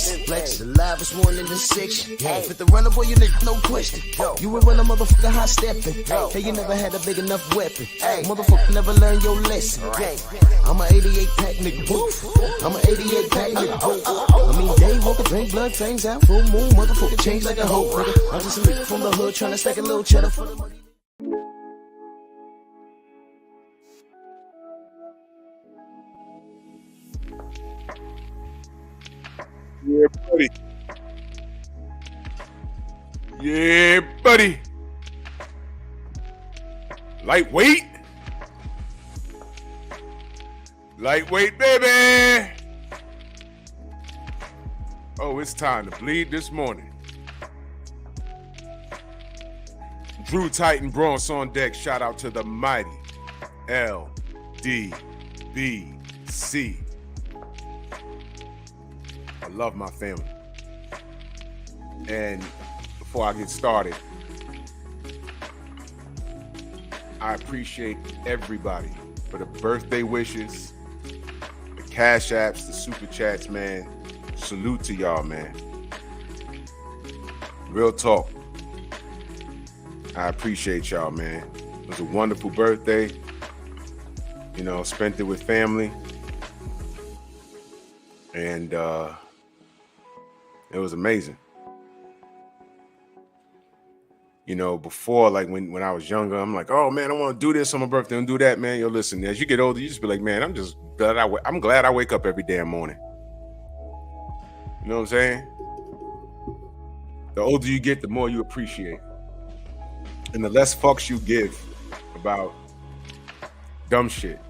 flex. Flex, the livest one in the section. Fit the runner, boy, you nigga, no question. You would run a motherfucker high stepping. Hey, you never had a big enough weapon. Motherfucker never learned your lesson. I'm a 88 pack nigga, boof. I'm a 88 pack nigga, boof. I mean, day walker, drink blood, fangs out, full moon, motherfucker change like a hoe, nigga. I'm just a nigga from the hood trying to stack a little cheddar for the money. Yeah, buddy. Yeah, buddy. Lightweight. Lightweight, baby. Oh, it's time to bleed this morning. Drew Titan Bronx on deck. Shout out to the mighty LDBC. I love my family. And before I get started, I appreciate everybody for the birthday wishes, the cash apps, the super chats, man. Salute to y'all, man. Real talk. I appreciate y'all, man. It was a wonderful birthday. You know, spent it with family. And it was amazing. You know, before, like when I was younger, I'm like, oh man, I want to do this on my birthday and do that, man. Yo, listen, as you get older, you just be like, man, I'm glad I wake up every damn morning. You know what I'm saying? The older you get, the more you appreciate. And the less fucks you give about dumb shit.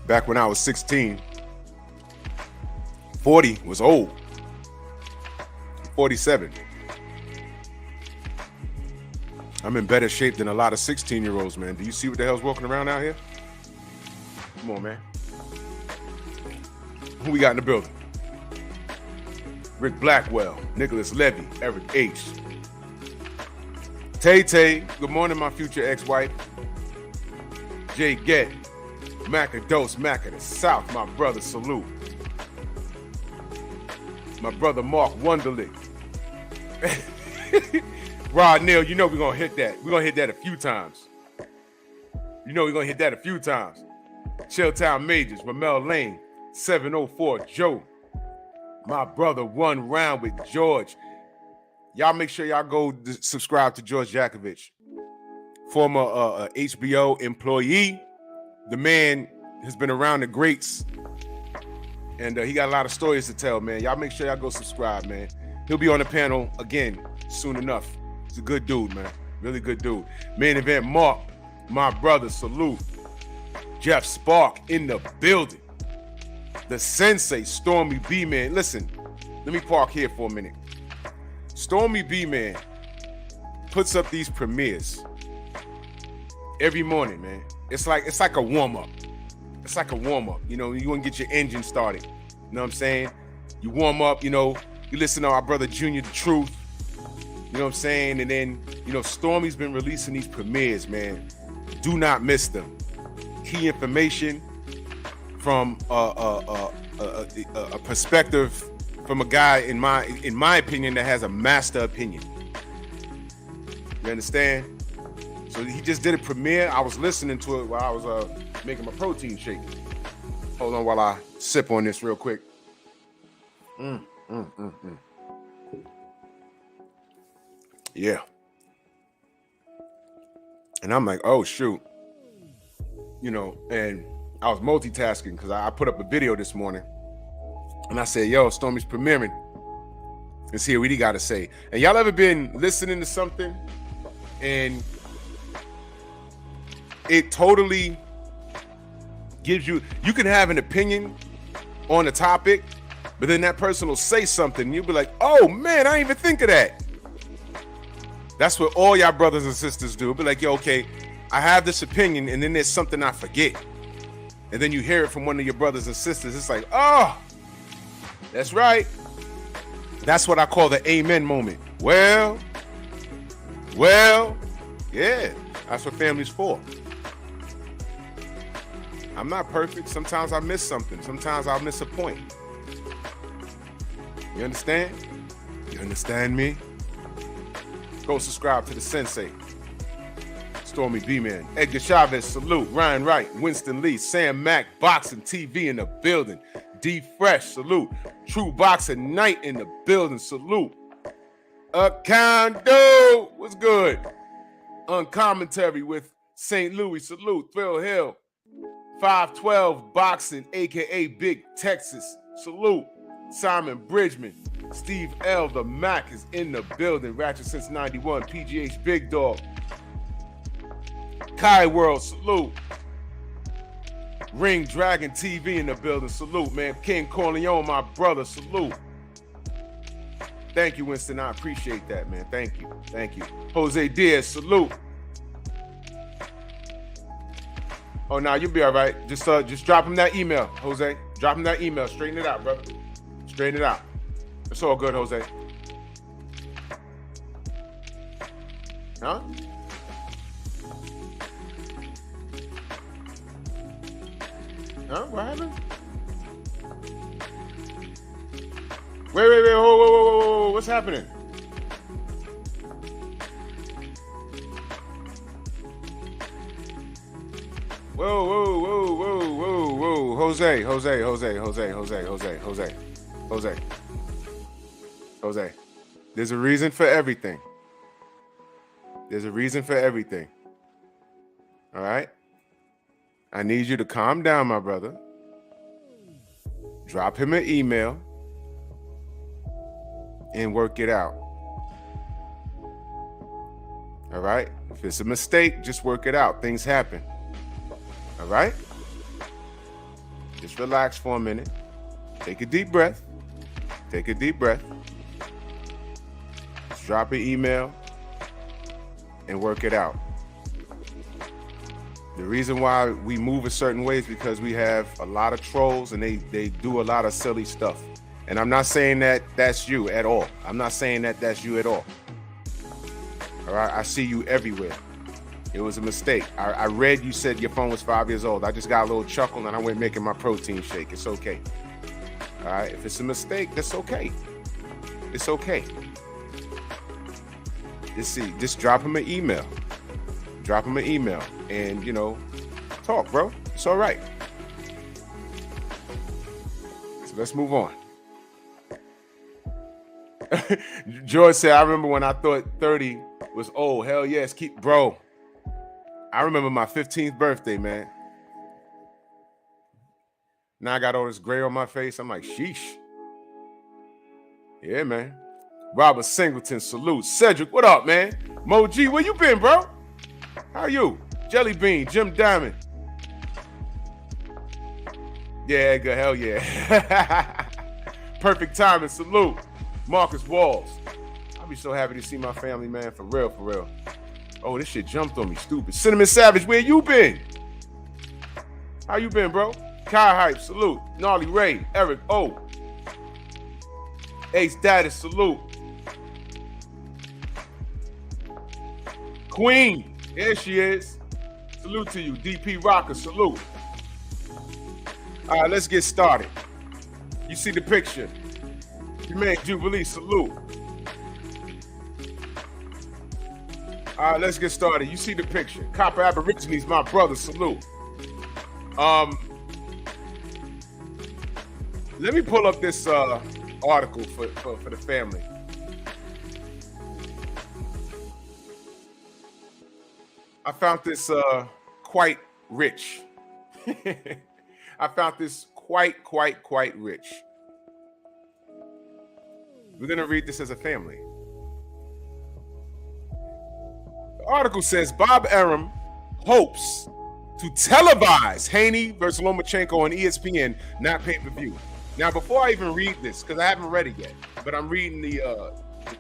Back when I was 16, 40 was old. 47. I'm in better shape than a lot of 16-year-olds, man. Do you see what the hell's walking around out here? Come on, man. Who we got in the building? Rick Blackwell, Nicholas Levy, Eric H. Tay-Tay, good morning, my future ex-wife. Jay Gett, Macados, Mac of the South, my brother, salute. My brother Mark Wunderlich. Rod Neal, you know we're gonna hit that. We're gonna hit that a few times. You know we're gonna hit that a few times. Chilltown Majors, Ramel Lane, 704 Joe. My brother One Round with George. Y'all make sure y'all go subscribe to George Jakovich, former HBO employee. The man has been around the greats, and he got a lot of stories to tell, man. Y'all make sure y'all go subscribe, man. He'll be on the panel again soon enough. He's a good dude, man. Really good dude. Main event Mark, my brother, salute. Jeff Spark in the building. The Sensei, Stormy B-Man. Listen, let me park here for a minute. Stormy B-Man puts up these premieres every morning, man. It's like a warm-up. It's like a warm-up. You know, you want to get your engine started. You know what I'm saying? You warm up, you know, you listen to our brother Junior The Truth. You know what I'm saying? And then, you know, Stormy's been releasing these premieres, man. Do not miss them. Key information from a perspective from a guy, in my opinion, that has a master opinion. You understand? So he just did a premiere. I was listening to it while I was making my protein shake. Hold on while I sip on this real quick. Yeah. And I'm like, oh, shoot. You know, and I was multitasking because I put up a video this morning. And I said, yo, Stormy's premiering. Let's hear what he got to say. And y'all ever been listening to something and it totally gives you can have an opinion on a topic, but then that person will say something and you'll be like, oh man, I didn't even think of that. That's what all y'all brothers and sisters do. It'll be like, yo, okay, I have this opinion, and then there's something I forget. And then you hear it from one of your brothers and sisters. It's like, oh, that's right. That's what I call the amen moment. Well, yeah, that's what family's for. I'm not perfect. Sometimes I miss something. Sometimes I'll miss a point. You understand? You understand me? Go subscribe to the Sensei. Stormy B-Man. Edgar Chavez, salute. Ryan Wright, Winston Lee, Sam Mack, Boxing TV in the building. D Fresh, salute. True Boxing Night in the building, salute. Condo, what's good? Uncommentary with St. Louis, salute. Phil Hill, 512 Boxing, aka Big Texas, salute. Simon Bridgman, Steve L. The Mac is in the building. Ratchet since 91. PGH Big Dog. Kai World, salute. Ring Dragon TV in the building, salute, man. King Corleone, my brother, salute. Thank you, Winston. I appreciate that, man. Thank you. Thank you. Jose Diaz, salute. Oh, now you'll be all right. Just drop him that email, Jose. Drop him that email. Straighten it out, brother. Straighten it out. It's all good, Jose. Huh? Huh? What happened? Wait. Whoa. What's happening? Whoa. Jose. There's a reason for everything. All right? I need you to calm down, my brother. Drop him an email and work it out. All right? If it's a mistake, just work it out. Things happen. All right? Just relax for a minute. Take a deep breath. Just drop an email and work it out. The reason why we move a certain way is because we have a lot of trolls and they do a lot of silly stuff. And I'm not saying that that's you at all. All right, I see you everywhere. It was a mistake. I read you said your phone was 5 years old. I just got a little chuckle and I went making my protein shake. It's okay. All right, if it's a mistake, that's okay. It's okay. Just drop him an email. And, talk, bro. It's all right. So let's move on. George said, I remember when I thought 30 was old. Hell yes, bro. I remember my 15th birthday, man. Now I got all this gray on my face. I'm like, sheesh. Yeah, man. Robert Singleton, salute. Cedric, what up, man? Mo G, where you been, bro? How you? Jelly Bean, Jim Diamond. Yeah, good. Hell yeah. Perfect timing. Salute. Marcus Walls. I'll be so happy to see my family, man. For real. Oh, this shit jumped on me. Stupid. Cinnamon Savage, where you been? How you been, bro? Kai Hype, salute. Gnarly Ray, Eric O. Ace Daddy, salute. Queen, here she is. Salute to you. DP Rocker, salute. All right, let's get started. You see the picture. Your man Jubilee, salute. All right, let's get started. You see the picture. Copper Aborigines, my brother, salute. Let me pull up this article for the family. I found this quite rich. I found this quite rich. We're going to read this as a family. The article says Bob Arum hopes to televise Haney versus Lomachenko on ESPN, not pay-per-view. Now, before I even read this, because I haven't read it yet, but I'm reading the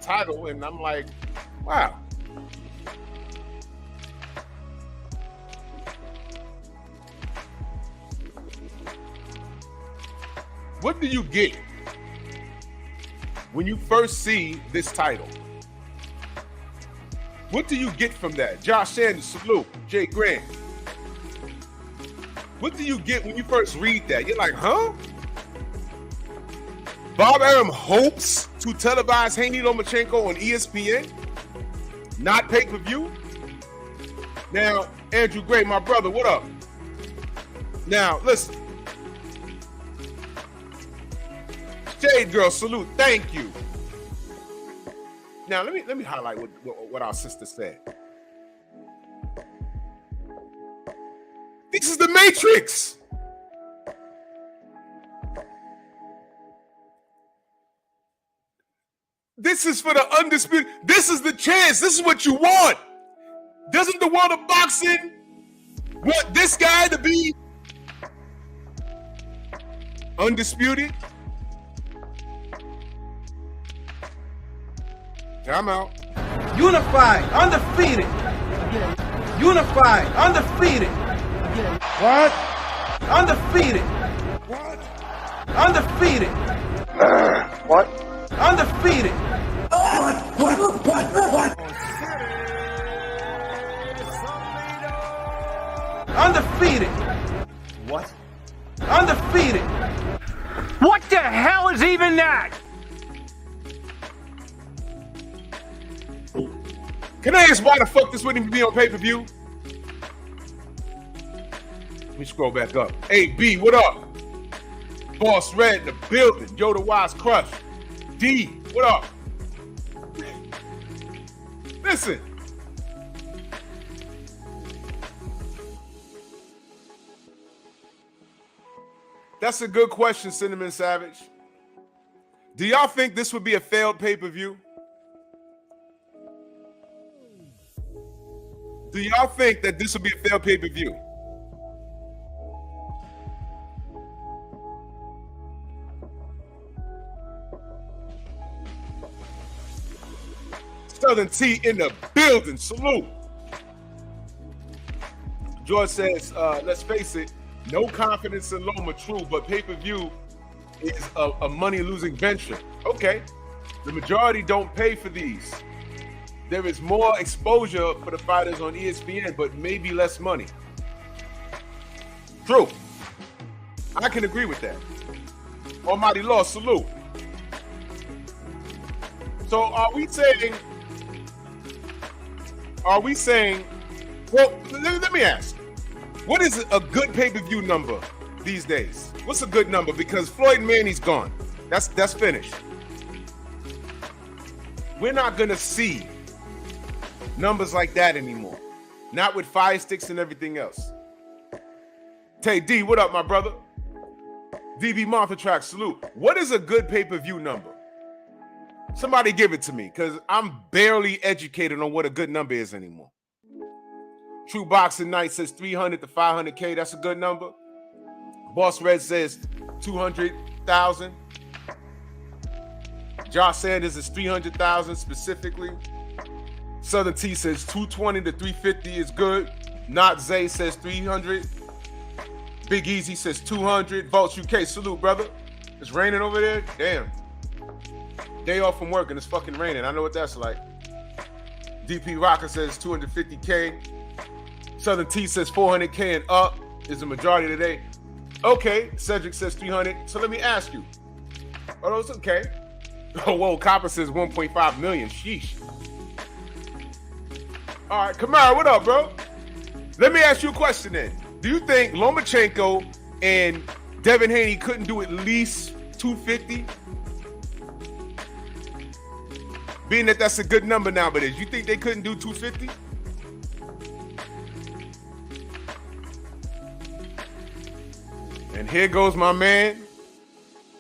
title, and I'm like, wow. What do you get when you first see this title? What do you get from that? Josh Sanders, salute. Jay Grant. What do you get when you first read that? You're like, huh? Bob Arum hopes to televise Haney Lomachenko on ESPN, not pay-per-view. Now, Andrew Gray, my brother, what up? Now, listen. Shade Girl, salute, thank you. Now, let me highlight what our sister said. This is the Matrix. This is for the undisputed. This is the chance. This is what you want. Doesn't the world of boxing want this guy to be undisputed? I'm out. Unified, undefeated. Unified, undefeated. What? Undefeated. What? Undefeated. What? Undefeated. What? Undefeated. What? Undefeated. What the hell is even that? Can I ask why the fuck this wouldn't even be on pay-per-view? Let me scroll back up. Hey, B, what up? Boss Red in the building. Yoda Wise Crush. D, what up? Listen. That's a good question, Cinnamon Savage. Do y'all think this would be a failed pay-per-view? Do y'all think that this would be a failed pay-per-view? Southern T in the building. Salute. George says, let's face it, no confidence in Loma, true, but pay-per-view is a money-losing venture. Okay. The majority don't pay for these. There is more exposure for the fighters on ESPN, but maybe less money. True. I can agree with that. Almighty Law, salute. So are we saying, well, let me ask, what is a good pay-per-view number these days? What's a good number? Because Floyd Manny's gone. That's finished. We're not gonna see numbers like that anymore. Not with fire sticks and everything else. Tay D, what up, my brother? DB Martha Track, salute. What is a good pay-per-view number? Somebody give it to me, because I'm barely educated on what a good number is anymore. True Boxing Night says 300 to 500K. That's a good number. Boss Red says 200,000. Josh Sanders is 300,000 specifically. Southern T says 220 to 350 is good. Not Zay says 300. Big Easy says 200. Volts UK, salute, brother. It's raining over there? Damn. Day off from work and it's fucking raining. I know what that's like. DP Rocker says 250K. Southern T says 400K and up is the majority today. Okay, Cedric says 300. So let me ask you. Oh, it's okay. Oh, whoa, Copper says 1.5 million. Sheesh. All right, Kamara, what up, bro? Let me ask you a question then. Do you think Lomachenko and Devin Haney couldn't do at least 250? Being that that's a good number nowadays, you think they couldn't do 250? And here goes my man,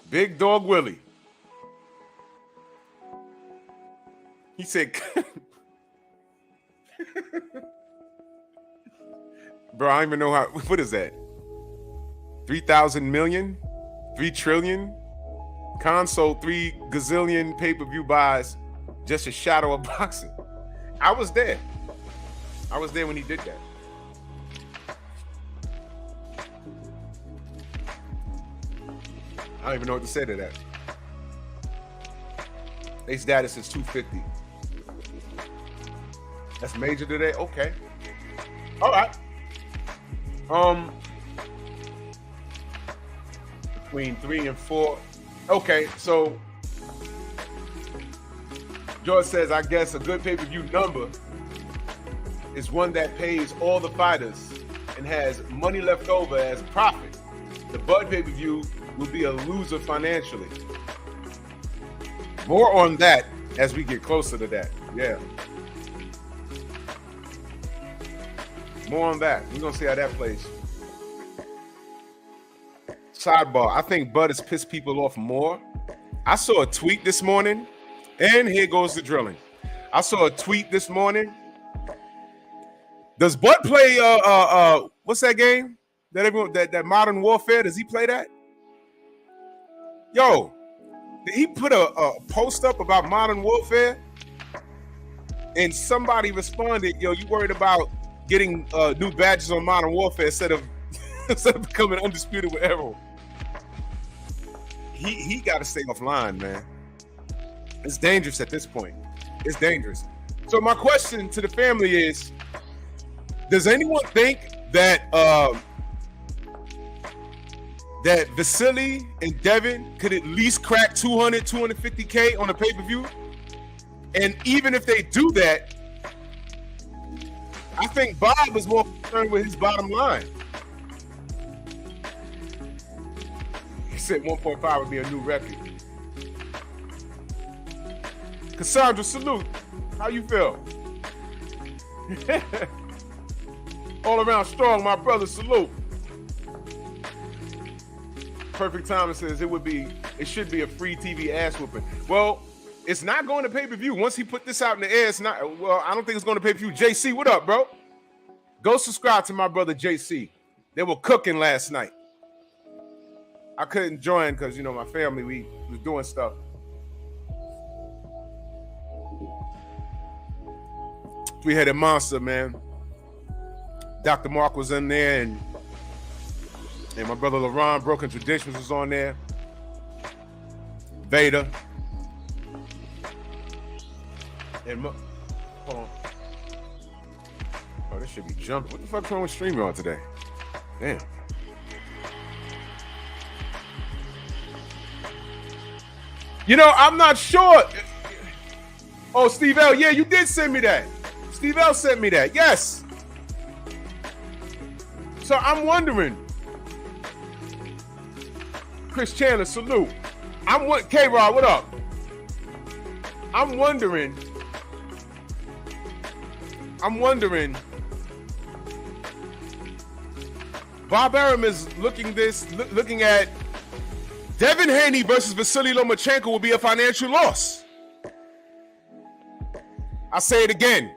Big Dog Willie. He said, bro, I don't even know how, what is that? 3,000 million? 3 trillion? Khan sold 3 gazillion pay-per-view buys, just a shadow of boxing. I was there. I was there when he did that. I don't even know what to say to that. Ace Data is 250. That's major today? Okay. All right. between 3 and 4. Okay, so George says, I guess a good pay-per-view number is one that pays all the fighters and has money left over as profit. The Bud pay-per-view will be a loser financially. More on that as we get closer to that. Yeah. More on that. We're going to see how that plays. Sidebar. I think Bud has pissed people off more. I saw a tweet this morning, and here goes the drilling. I saw a tweet this morning. Does Bud play what's that game? That Modern Warfare? Does he play that? Yo, did he put a post up about Modern Warfare? And somebody responded, yo, you worried about getting new badges on Modern Warfare instead of becoming undisputed with Arum. He got to stay offline, man. It's dangerous at this point. It's dangerous. So my question to the family is, does anyone think that that Vasily and Devin could at least crack 200, 250K on a pay-per-view? And even if they do that, I think Bob was more concerned with his bottom line. He said 1.5 would be a new record. Cassandra, salute. How you feel? All around strong, my brother, salute. Perfect Timing says it should be a free TV ass whooping. Well, it's not going to pay-per-view. Once he put this out in the air, it's not. Well, I don't think it's going to pay-per-view. JC, what up, bro? Go subscribe to my brother JC. They were cooking last night. I couldn't join because, my family, we was doing stuff. We had a monster, man. Dr. Mark was in there, and my brother LaRon, Broken Traditions, was on there. Vader. And hold on. Oh, this should be jumping. What the fuck's wrong with StreamYard today? Damn. I'm not sure. Oh, Steve L. Yeah, you did send me that. Steve L. sent me that. Yes. So I'm wondering. Chris Chandler, salute. K-Rod, what up? I'm wondering. Bob Arum is looking at Devin Haney versus Vasily Lomachenko will be a financial loss. I say it again.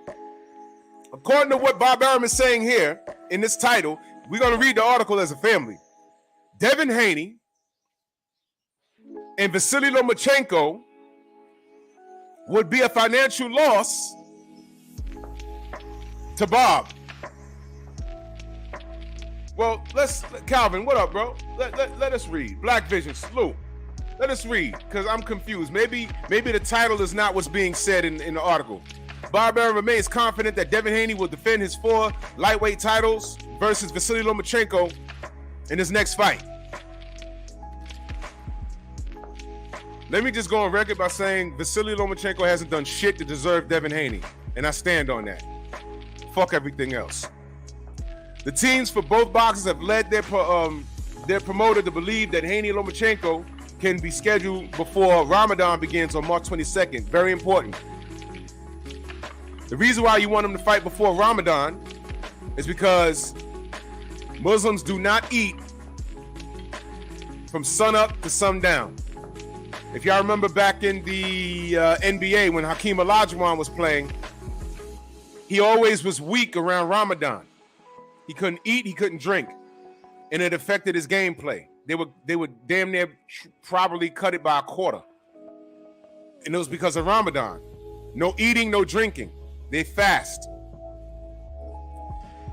According to what Bob Arum is saying here in this title, we're going to read the article as a family. Devin Haney and Vasily Lomachenko would be a financial loss to Bob. Well, Calvin, what up, bro? Let us read. Black Vision, salute. Let us read, because I'm confused. Maybe the title is not what's being said in the article. Bob Arum remains confident that Devin Haney will defend his 4 lightweight titles versus Vasily Lomachenko in his next fight. Let me just go on record by saying Vasily Lomachenko hasn't done shit to deserve Devin Haney, and I stand on that. Fuck everything else. The teams for both boxers have led their promoter to believe that Haney and Lomachenko can be scheduled before Ramadan begins on March 22nd. Very important. The reason why you want them to fight before Ramadan is because Muslims do not eat from sunup to sundown. If y'all remember back in the NBA when Hakeem Olajuwon was playing, he always was weak around Ramadan. He couldn't eat, he couldn't drink, and it affected his gameplay. They would damn near probably cut it by a quarter, and it was because of Ramadan. No eating, no drinking. They fast.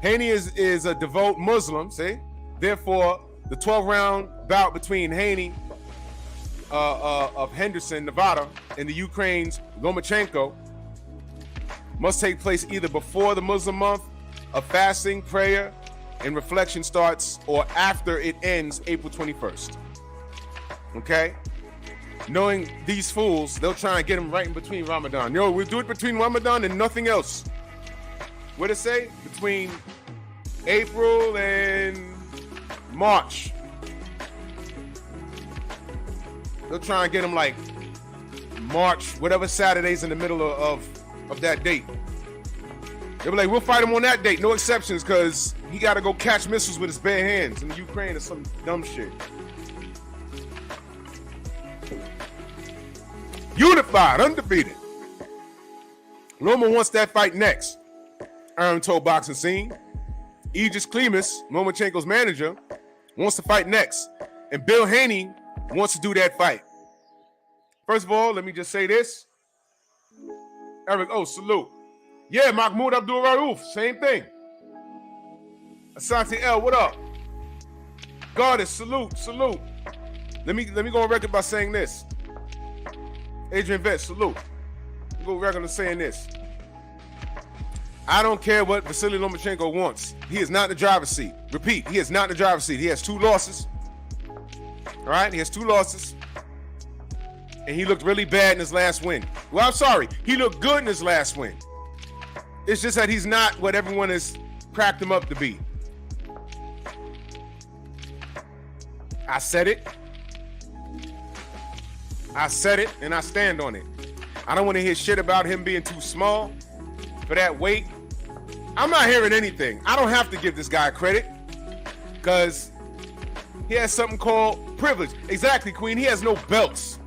Haney is a devout Muslim, see? Therefore, the 12-round bout between Haney of Henderson, Nevada, and the Ukraine's Lomachenko must take place either before the Muslim month of fasting, prayer, and reflection starts, or after it ends April 21st. Okay? Knowing these fools, they'll try and get him right in between Ramadan. Yo, we'll do it between Ramadan and nothing else. What'd it say? Between April and March. They'll try and get him like March, whatever Saturday's in the middle of that date. They'll be like, we'll fight him on that date, no exceptions, because he got to go catch missiles with his bare hands in Ukraine or some dumb shit. Unified, undefeated. Loma wants that fight next. Arum told Boxing Scene. Aegis Klimas, Lomachenko's manager, wants to fight next. And Bill Haney wants to do that fight. First of all, let me just say this. Eric, salute. Yeah, Mahmoud Abdul Rauf, same thing. Asante L, what up? Goddess, salute. Let me go on record by saying this. Adrian Vett, salute. Go on record by saying this. I don't care what Vasily Lomachenko wants. He is not in the driver's seat. Repeat, he is not in the driver's seat. He has 2 losses. All right, he has 2 losses. And he looked really bad in his last win. Well, I'm sorry. He looked good in his last win. It's just that he's not what everyone has cracked him up to be. I said it, and I stand on it. I don't want to hear shit about him being too small for that weight. I'm not hearing anything. I don't have to give this guy credit because he has something called privilege. Exactly, Queen. He has no belts.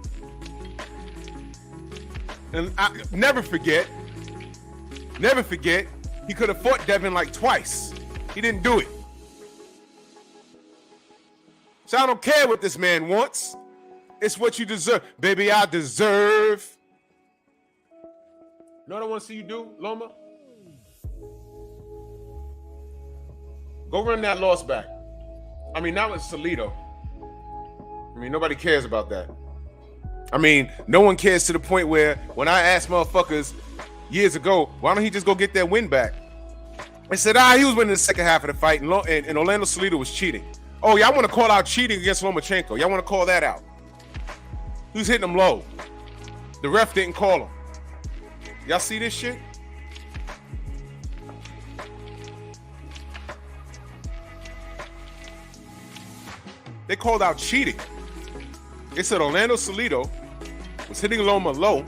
And I never forget, he could have fought Devin like twice. He didn't do it. So I don't care what this man wants. It's what you deserve. Baby, I deserve. You know what I want to see you do, Loma? Go run that loss back. I mean, not with Salido. I mean, nobody cares about that. I mean, no one cares to the point where when I asked motherfuckers years ago, why don't he just go get that win back? They said, he was winning the second half of the fight, and Orlando Salido was cheating. Oh, y'all want to call out cheating against Lomachenko. Y'all want to call that out. He was hitting him low. The ref didn't call him. Y'all see this shit? They called out cheating. They said Orlando Salido was hitting Loma low,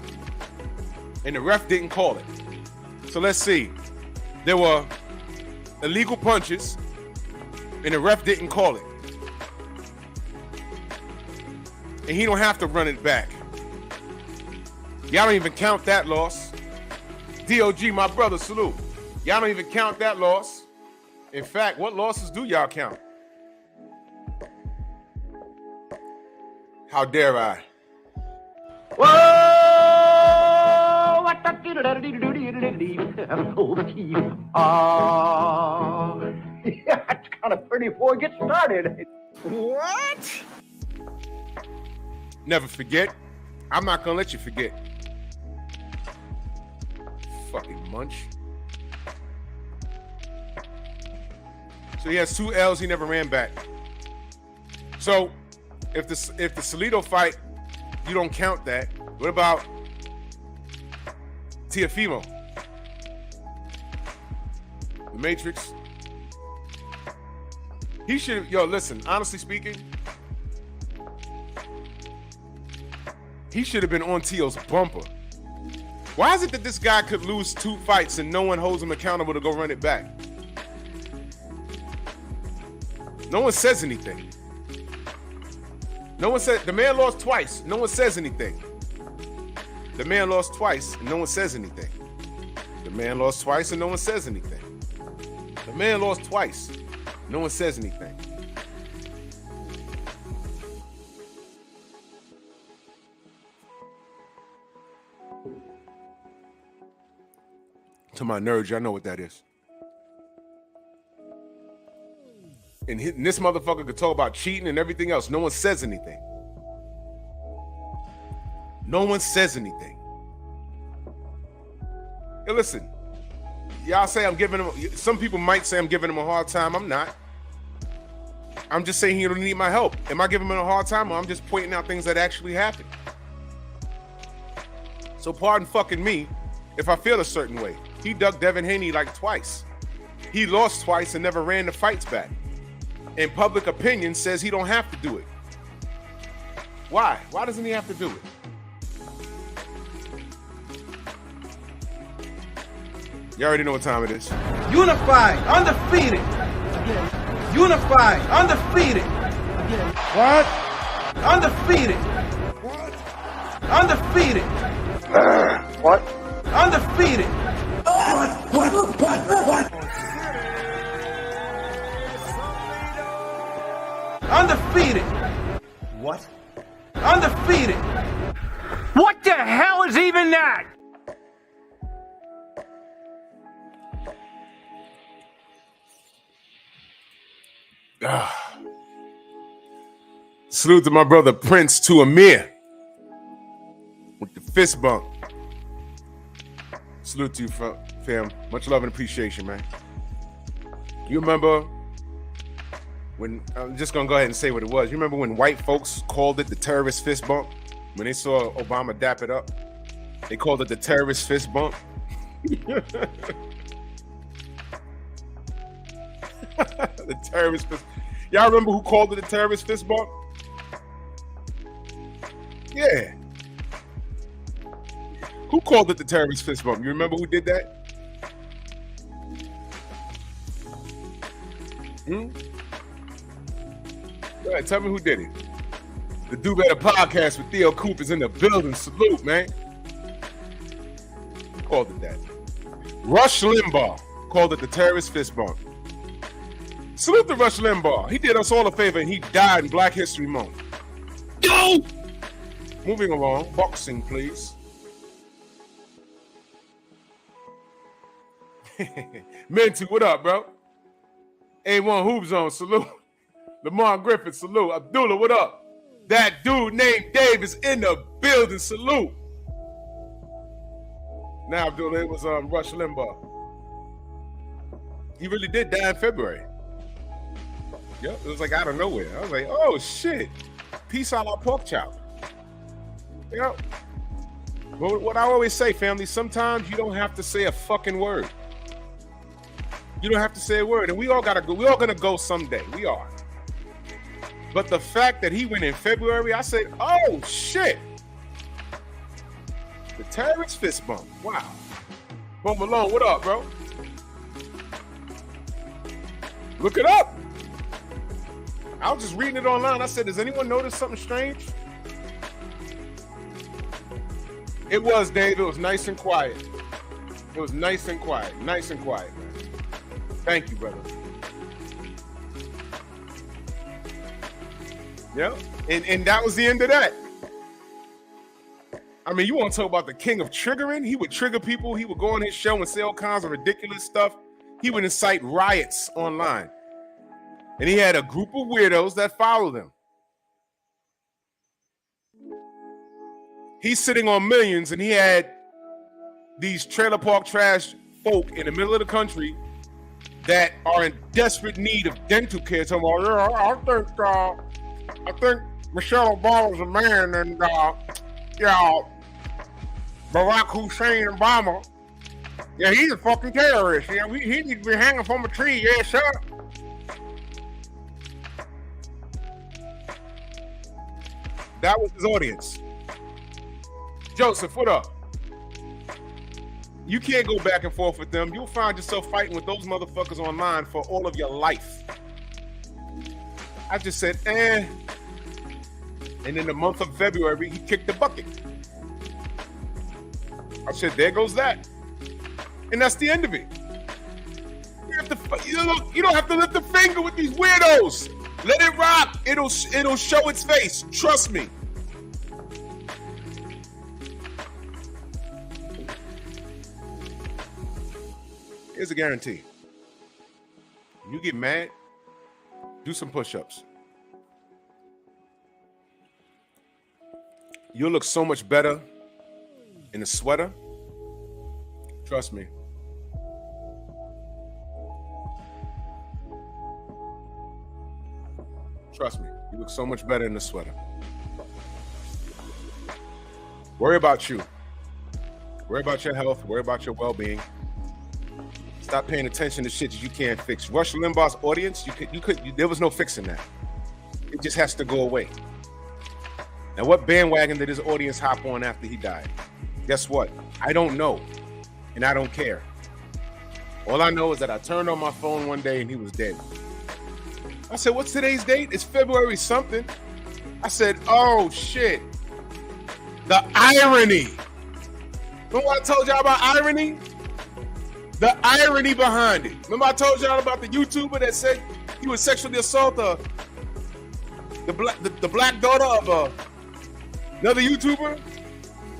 and the ref didn't call it. So let's see. There were illegal punches, and the ref didn't call it. And he don't have to run it back. Y'all don't even count that loss. DOG, my brother, salute. Y'all don't even count that loss. In fact, what losses do y'all count? How dare I? Whoa! What the yeah, it's kind of pretty before it gets started. What? Never forget. I'm not gonna let you forget. Fucking munch. So he has 2 L's. He never ran back. So if the Salido fight, you don't count that. What about Teofimo? The Matrix. He should. Yo, listen. Honestly speaking, he should have been on Teo's bumper. Why is it that this guy could lose 2 fights and no one holds him accountable to go run it back? No one says anything. No one said the man lost twice. No one says anything. The man lost twice and no one says anything. The man lost twice and no one says anything. The man lost twice. No one says anything. To my nerds, y'all know what that is. And this motherfucker could talk about cheating and everything else. No one says anything. No one says anything. Hey, listen. Y'all say I'm giving him, some people might say I'm giving him a hard time. I'm not. I'm just saying he don't need my help. Am I giving him a hard time, or I'm just pointing out things that actually happened? So pardon fucking me if I feel a certain way. He ducked Devin Haney like twice. He lost twice and never ran the fights back. And public opinion says he don't have to do it. Why? Why doesn't he have to do it? You already know what time it is. Unified, undefeated. Unified, undefeated. What? Undefeated. What? Undefeated. What? Undefeated. Undefeated. What? Undefeated. What the hell is even that? Salute to my brother Prince to Amir with the fist bump. Salute to you, fam. Much love and appreciation, man. You remember when, I'm just gonna go ahead and say what it was. You remember when white folks called it the terrorist fist bump? When they saw Obama dap it up, they called it the terrorist fist bump. The terrorist fist. Y'all remember who called it the terrorist fist bump? Yeah. Who called it the terrorist fist bump? You remember who did that? Go ahead, tell me who did it. The Do Better podcast with Theo Coop is in the building. Salute, man. Who called it that? Rush Limbaugh called it the terrorist fist bump. Salute to Rush Limbaugh. He did us all a favor and he died in Black History Month. Yo! Moving along. Boxing, please. Minty, what up, bro? A1 Hoop Zone, salute. Lamar Griffith, salute. Abdullah, what up? That dude named Dave is in the building, salute. Now, Abdullah, it was Rush Limbaugh. He really did die in February. Yep, it was like out of nowhere. I was like, oh shit. Peace out, our pork chop. Yep. But what I always say, family, sometimes you don't have to say a fucking word. You don't have to say a word. And we all gotta go. We all gonna go someday. We are. But the fact that he went in February, I said, oh shit. The terrorist fist bump. Wow. Bo Malone, what up, bro? Look it up. I was just reading it online. I said, does anyone notice something strange? It was, Dave. It was nice and quiet. It was nice and quiet. Nice and quiet, man. Thank you, brother. Yeah. And that was the end of that. I mean, you want to talk about the king of triggering? He would trigger people. He would go on his show and say all kinds of ridiculous stuff. He would incite riots online. And he had a group of weirdos that followed him. He's sitting on millions, and he had these trailer park trash folk in the middle of the country that are in desperate need of dental care. Talking about, yeah, I think Michelle Obama's a man, and Barack Hussein Obama, yeah, he's a fucking terrorist. Yeah, he needs to be hanging from a tree. Yeah, sir. That was his audience. Joseph, what up? You can't go back and forth with them. You'll find yourself fighting with those motherfuckers online for all of your life. I just said, And in the month of February, he kicked the bucket. I said, there goes that. And that's the end of it. You don't have to lift a finger with these weirdos. Let it rock. It'll show its face. Trust me. Here's a guarantee. When you get mad, do some push-ups. You'll look so much better in a sweater. Trust me. Trust me, you look so much better in the sweater. Worry about you. Worry about your health. Worry about your well-being. Stop paying attention to shit that you can't fix. Rush Limbaugh's audience, there was no fixing that. It just has to go away. Now, what bandwagon did his audience hop on after he died? Guess what? I don't know, and I don't care. All I know is that I turned on my phone one day and he was dead. I said, what's today's date? It's February something. I said, oh shit. The irony. Remember what I told y'all about irony? The irony behind it. Remember I told y'all about the YouTuber that said he would sexually assault the black daughter of another YouTuber?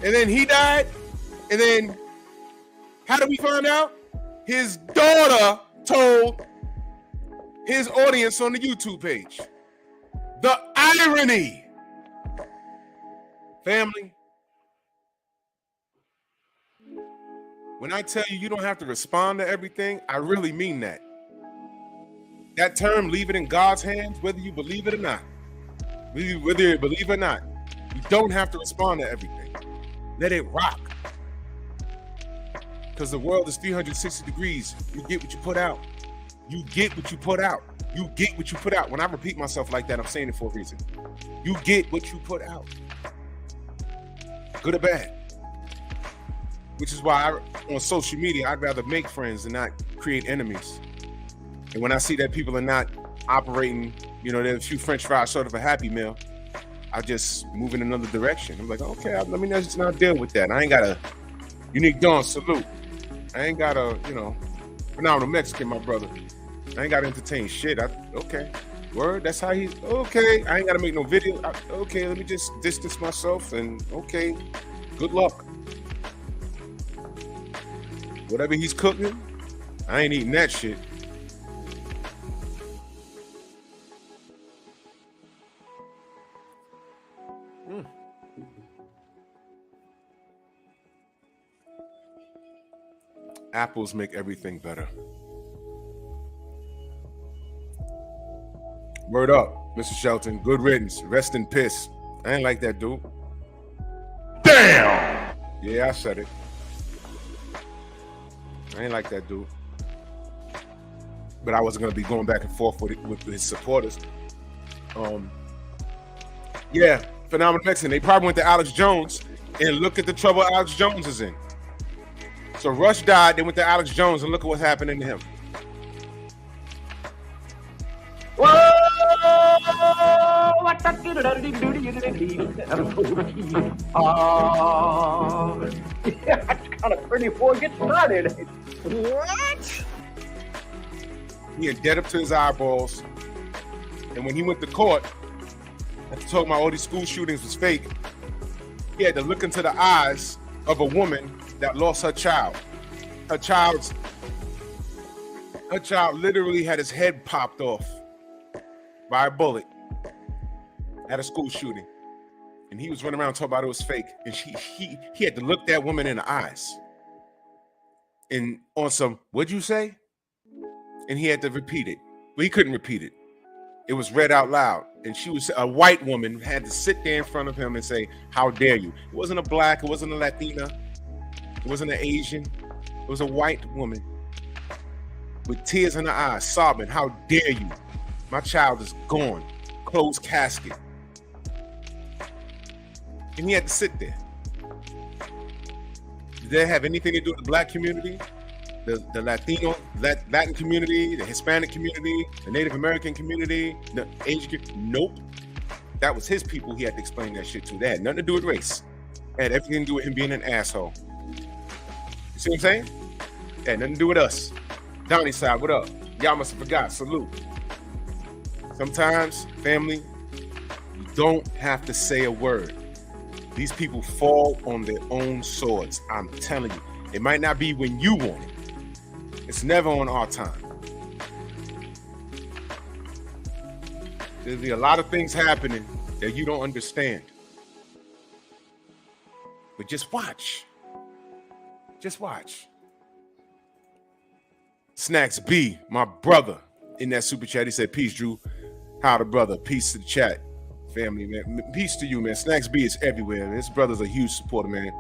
And then he died? And then how did we find out? His daughter told his audience on the YouTube page. The irony. Family, when I tell you you don't have to respond to everything, I really mean that. That term, leave it in God's hands, whether you believe it or not. Whether you believe it or not, you don't have to respond to everything. Let it rock. Because the world is 360 degrees. You get what you put out. You get what you put out. You get what you put out. When I repeat myself like that, I'm saying it for a reason. You get what you put out. Good or bad. Which is why on social media, I'd rather make friends than not create enemies. And when I see that people are not operating, there's a few French fries short of a Happy Meal, I just move in another direction. I'm like, okay, let me just not deal with that. I ain't got a Unique Dawn salute. I ain't got a, phenomenal Mexican, my brother. I ain't got to entertain shit. Okay. Word, that's how he's, okay. I ain't got to make no video. Okay, let me just distance myself and okay, good luck. Whatever he's cooking, I ain't eating that shit. Apples make everything better. Word up, Mr. Shelton. Good riddance. Rest in piss. I ain't like that dude. Damn! Yeah, I said it. I ain't like that dude. But I wasn't going to be going back and forth with his supporters. Yeah, phenomenal Mexican. They probably went to Alex Jones and look at the trouble Alex Jones is in. So Rush died, they went to Alex Jones and look at what's happening to him. Whoa! That's kind of pretty before it gets started. What? He had dead up to his eyeballs. And when he went to court, after talking about all these school shootings was fake, he had to look into the eyes of a woman that lost her child. Her child literally had his head popped off by a bullet at a school shooting. And he was running around talking about it was fake. And he had to look that woman in the eyes. And on some, what'd you say? And he had to repeat it. But he couldn't repeat it. It was read out loud. And she was a white woman, had to sit there in front of him and say, how dare you? It wasn't a black, it wasn't a Latina, it wasn't an Asian. It was a white woman with tears in her eyes, sobbing, how dare you? My child is gone. Closed casket. And he had to sit there. Did that have anything to do with the black community? The Latin community, the Hispanic community, the Native American community, the Asian community? Nope. That was his people he had to explain that shit to. That had nothing to do with race. It had everything to do with him being an asshole. You see what I'm saying? It had nothing to do with us. Donnie side, what up? Y'all must have forgot. Salute. Sometimes, family, you don't have to say a word. These people fall on their own swords. I'm telling you. It might not be when you want it. It's never on our time. There'll be a lot of things happening that you don't understand. But just watch. Just watch. Snacks B, my brother, in that super chat, he said, peace, Drew. How the brother? Peace to the chat, family, man. Peace to you, man. Snacks B is everywhere. Man. This brother's a huge supporter, man.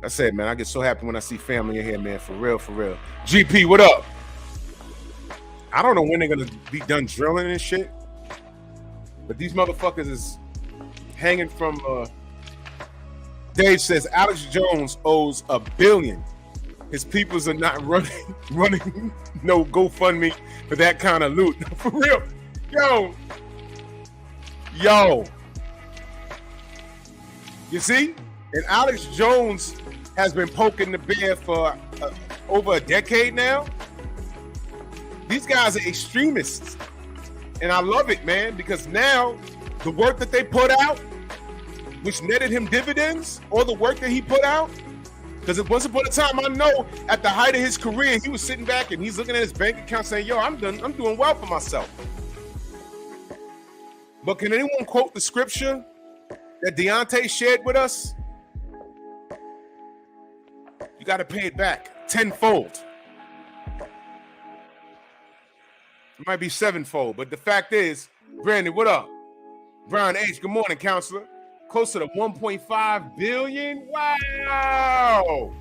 I said, man, I get so happy when I see family in here, man. For real, for real. GP, what up? I don't know when they're gonna be done drilling and shit, but these motherfuckers is hanging from. Dave says Alex Jones owes $1 billion. His peoples are not running no GoFundMe for that kind of loot. For real, yo. You see, and Alex Jones has been poking the bear for over a decade now. These guys are extremists, and I love it, man, because now the work that they put out, which netted him dividends, or the work that he put out, because it once upon a time, I know at the height of his career, he was sitting back and he's looking at his bank account saying, yo, I'm doing well for myself. But can anyone quote the scripture that Deontay shared with us? You got to pay it back tenfold. It might be sevenfold, but the fact is, Brandon, what up? Brian H, good morning, counselor. Closer to 1.5 billion. Wow.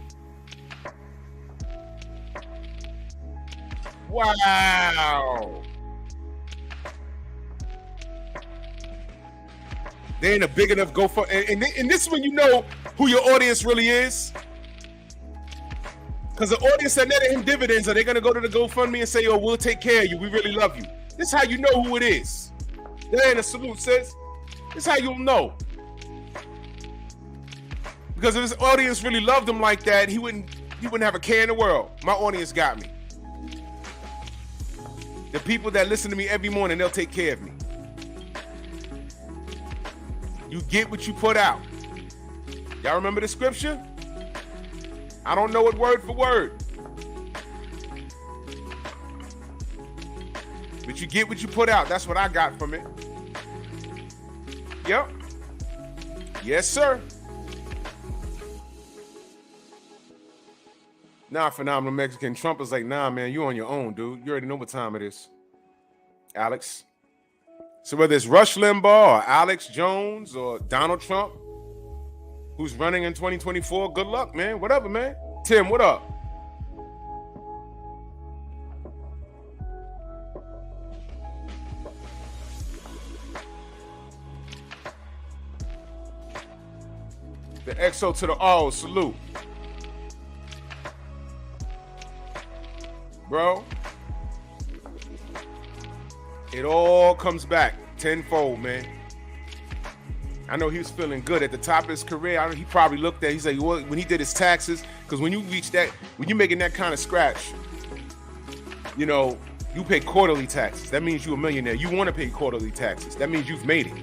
Wow. They ain't a big enough and this is when you know who your audience really is. Because the audience that netted him dividends, are they going to go to the GoFundMe and say, oh, we'll take care of you. We really love you. This is how you know who it is. That ain't a salute, sis. This is how you'll know. Because if his audience really loved him like that, he wouldn't have a care in the world. My audience got me. The people that listen to me every morning, they'll take care of me. You get what you put out. Y'all remember the scripture? I don't know it word for word. But you get what you put out. That's what I got from it. Yep. Yes, sir. Nah, phenomenal Mexican. Trump is like, nah, man, you on your own, dude. You already know what time it is, Alex. So whether it's Rush Limbaugh or Alex Jones or Donald Trump, who's running in 2024, good luck, man. Whatever, man. Tim, what up? The XO to the O, salute. Bro, it all comes back tenfold, man. I know he was feeling good at the top of his career. He probably looked at, he said, well, when he did his taxes, because when you reach that, when you're making that kind of scratch, you know, you pay quarterly taxes. That means you're a millionaire. You want to pay quarterly taxes. That means you've made it.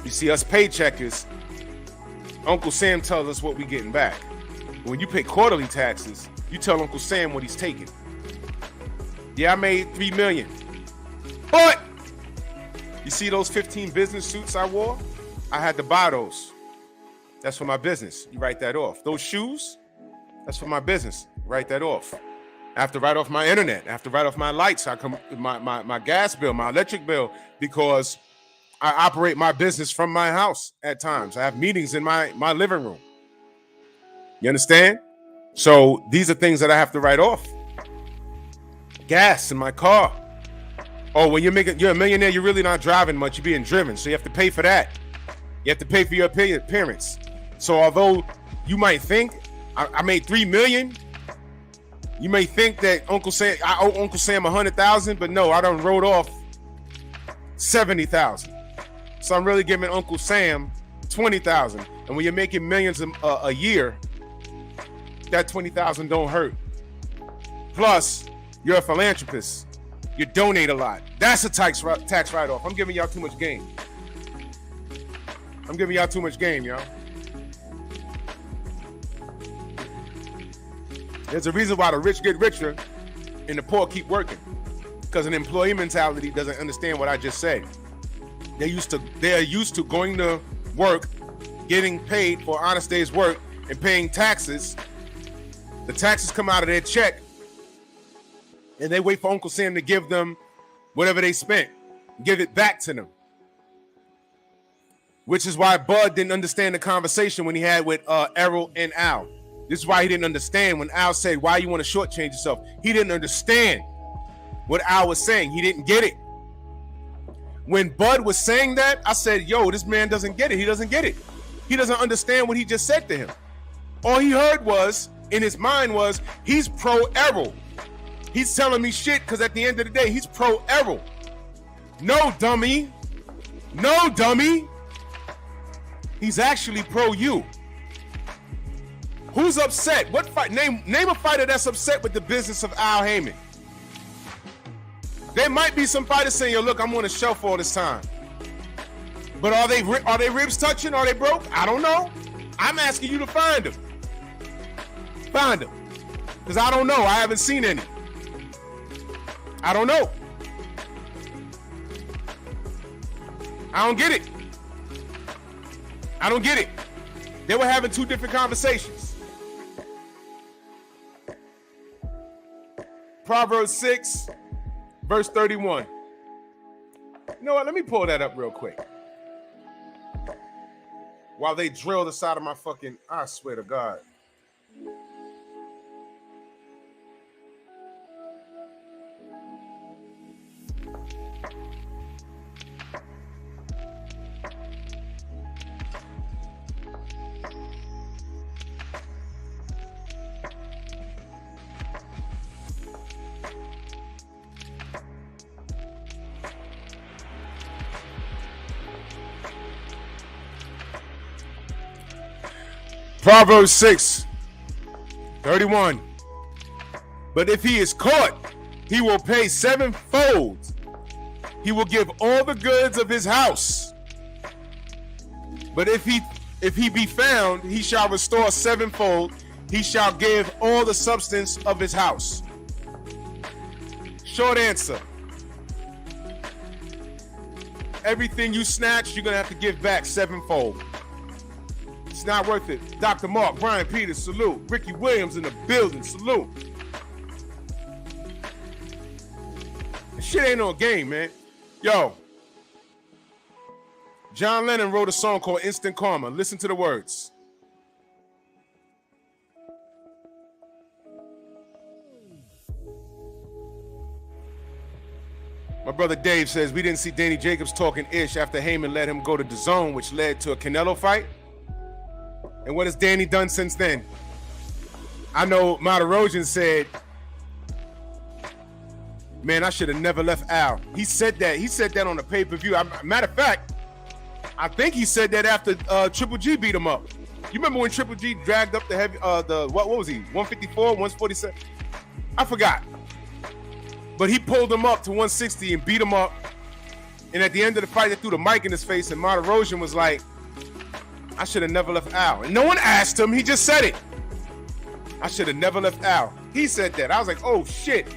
You see, us paycheckers, Uncle Sam tells us what we're getting back. When you pay quarterly taxes, you tell Uncle Sam what he's taking. Yeah, I made $3 million. But you see those 15 business suits I wore? I had to buy those. That's for my business. You write that off. Those shoes, that's for my business. Write that off. I have to write off my internet. I have to write off my lights. My gas bill, my electric bill, because I operate my business from my house at times. I have meetings in my living room. You understand? So these are things that I have to write off. Gas in my car. Oh, when you're a millionaire, you're really not driving much. You're being driven. So you have to pay for that. You have to pay for your appearance. So although you might think I made $3 million, you may think that I owe Uncle Sam $100,000, but no, I done wrote off $70,000. So I'm really giving Uncle Sam $20,000. And when you're making millions a year, that $20,000 don't hurt. Plus, you're a philanthropist. You donate a lot. That's a tax write-off. I'm giving y'all too much game. Y'all. There's a reason why the rich get richer and the poor keep working. Because an employee mentality doesn't understand what I just said. They are used to going to work, getting paid for an honest day's work, and paying taxes. The taxes come out of their check, and they wait for Uncle Sam to give them whatever they spent. give it back to them. Which is why Bud didn't understand the conversation when he had with Errol and Al. This is why he didn't understand when Al said, why you want to shortchange yourself? He didn't understand what Al was saying. He didn't get it. When Bud was saying that, I said, yo, this man doesn't get it. He doesn't get it. He doesn't understand what he just said to him. All he heard was, in his mind was, he's pro-Errol. He's telling me shit because at the end of the day, he's pro-Errol. No, dummy. No, dummy. He's actually pro-you. Who's upset? What fight? Name a fighter that's upset with the business of Al Heyman. There might be some fighters saying, yo, look, I'm on the shelf all this time. But are they ribs touching? Are they broke? I don't know. I'm asking you to find them. Find them. Because I don't know. I haven't seen any. I don't know. I don't get it. I don't get it. They were having two different conversations. Proverbs 6, verse 31. You know what? Let me pull that up real quick. While they drill the side of my fucking, I swear to God. Proverbs 6, 31. But if he is caught, he will pay sevenfold. He will give all the goods of his house. But if he be found, he shall restore sevenfold. He shall give all the substance of his house. Short answer. Everything you snatch, you're going to have to give back sevenfold. It's not worth it. Dr. Mark, Brian Peters, salute. Ricky Williams in the building, salute. This shit ain't no game, man. Yo. John Lennon wrote a song called Instant Karma. Listen to the words. My brother Dave says, we didn't see Danny Jacobs talking ish after Heyman let him go to the zone, which led to a Canelo fight. And what has Danny done since then? I know Matarojan said, man, I should have never left Al. He said that. He said that on the pay-per-view. Matter of fact, I think he said that after Triple G beat him up. You remember when Triple G dragged up the heavy, what was he? 154, 147? I forgot. But he pulled him up to 160 and beat him up. And at the end of the fight, they threw the mic in his face, and Matarojan was like, I should have never left Al. And no one asked him. He just said it. I should have never left Al. He said that. I was like, oh, shit.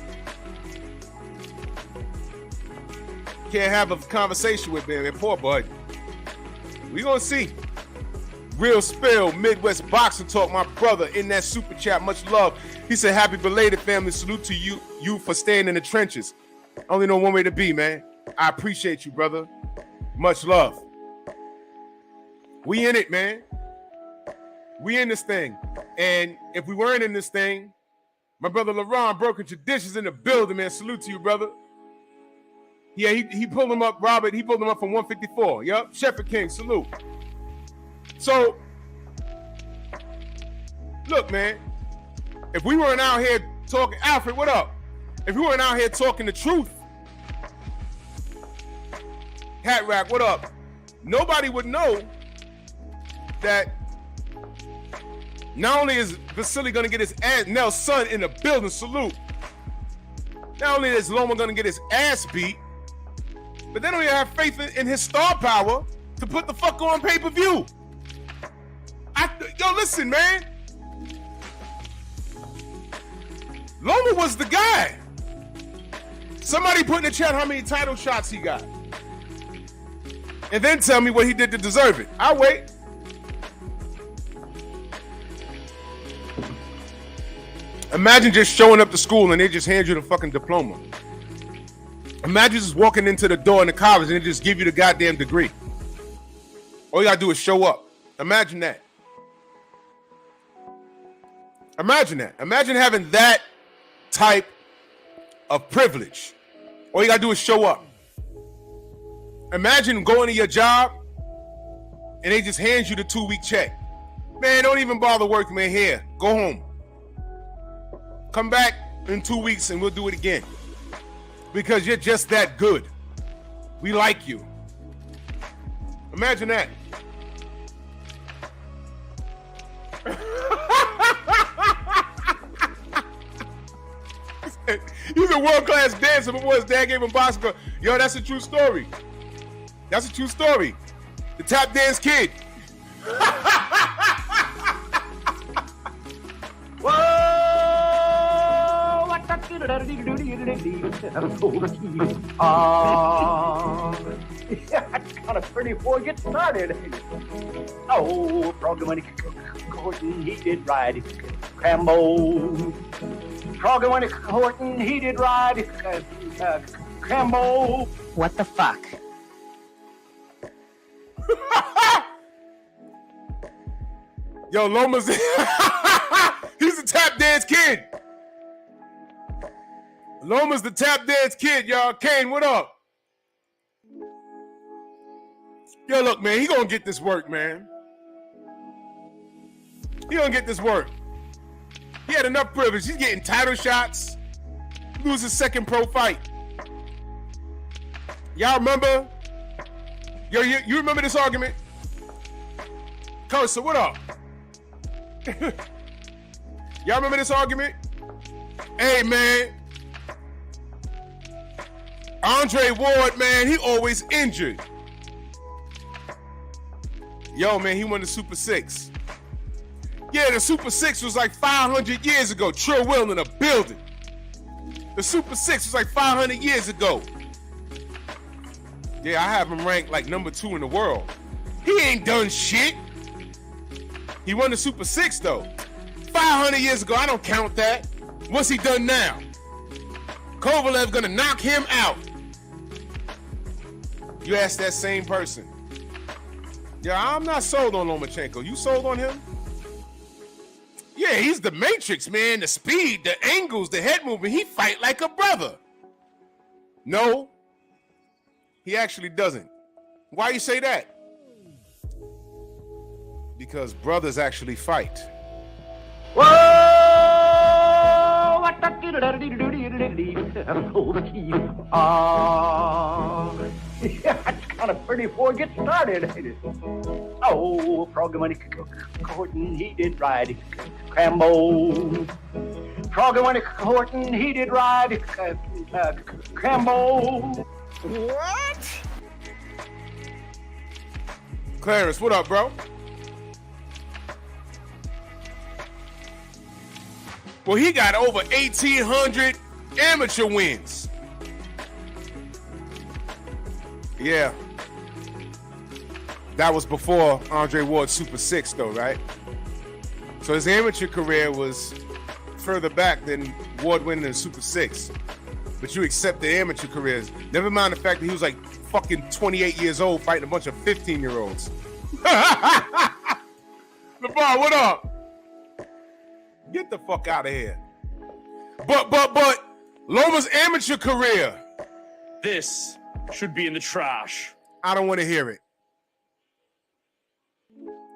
Can't have a conversation with him. Poor Bud. We gonna see. Real Spill, Midwest Boxing Talk, my brother in that super chat. Much love. He said, happy belated family. Salute to you for staying in the trenches. Only know one way to be, man. I appreciate you, brother. Much love. We in it, man. We in this thing. And if we weren't in this thing, my brother LaRon Broken Traditions in the building, man. Salute to you, brother. Yeah, he pulled him up, Robert. He pulled him up from 154. Yup. Shepherd King, salute. So, look, man. If we weren't out here talking, Alfred, what up? If we weren't out here talking the truth, Hat Rack, what up? Nobody would know that not only is Vasily going to get his ass, Nell's son in the building, salute. Not only is Loma going to get his ass beat, but they don't even have faith in his star power to put the fuck on pay-per-view. Yo, listen, man. Loma was the guy. Somebody put in the chat how many title shots he got. And then tell me what he did to deserve it. I'll wait. Imagine just showing up to school and they just hand you the fucking diploma. Imagine just walking into the door in the college and they just give you the goddamn degree. All you gotta do is show up. Imagine that. Imagine that. Imagine having that type of privilege. All you gotta do is show up. Imagine going to your job and they just hand you the 2-week check. Man, don't even bother working, man. Here, go home. Come back in 2 weeks and we'll do it again. Because you're just that good. We like you. Imagine that. He's a world-class dancer before his dad gave him bicycle. Yo, that's a true story. That's a true story. The tap dance kid. Whoa! What the That's kind of pretty before it gets started. Oh, Froggy when he did ride his Crambo. Froggy when he did ride his Crambo. What the fuck? Yo, Loma's he's a tap dance kid. Loma's the tap dance kid, y'all. Kane, what up? Yo, look, man, he gonna get this work, man. He gonna get this work. He had enough privilege. He's getting title shots. Lose his second pro fight. Y'all remember? Yo, you remember this argument? Coach, so what up? Y'all remember this argument? Hey, man. Andre Ward, man, he always injured. Yo, man, he won the Super 6. Yeah, the Super 6 was like 500 years ago. Trill Will in the building. The Super 6 was like 500 years ago. Yeah, I have him ranked like number 2 in the world. He ain't done shit. He won the Super 6, though. 500 years ago, I don't count that. What's he done now? Kovalev gonna knock him out. You ask that same person. Yeah, I'm not sold on Lomachenko. You sold on him? Yeah, he's the Matrix, man. The speed, the angles, the head movement. He fight like a brother. No, he actually doesn't. Why you say that? Because brothers actually fight. Whoa! That's kind of pretty before it gets started. Oh, Froggy when he did ride his Crambo. Froggy when he did ride his Crambo. What? Clarence, what up, bro? Well, he got over 1,800 amateur wins. Yeah. That was before Andre Ward's Super 6, though, right? So his amateur career was further back than Ward winning the Super 6. But you accept the amateur careers. Never mind the fact that he was like fucking 28 years old fighting a bunch of 15-year-olds. LeBron, what up? Get the fuck out of here. But Loma's amateur career. This should be in the trash. I don't want to hear it.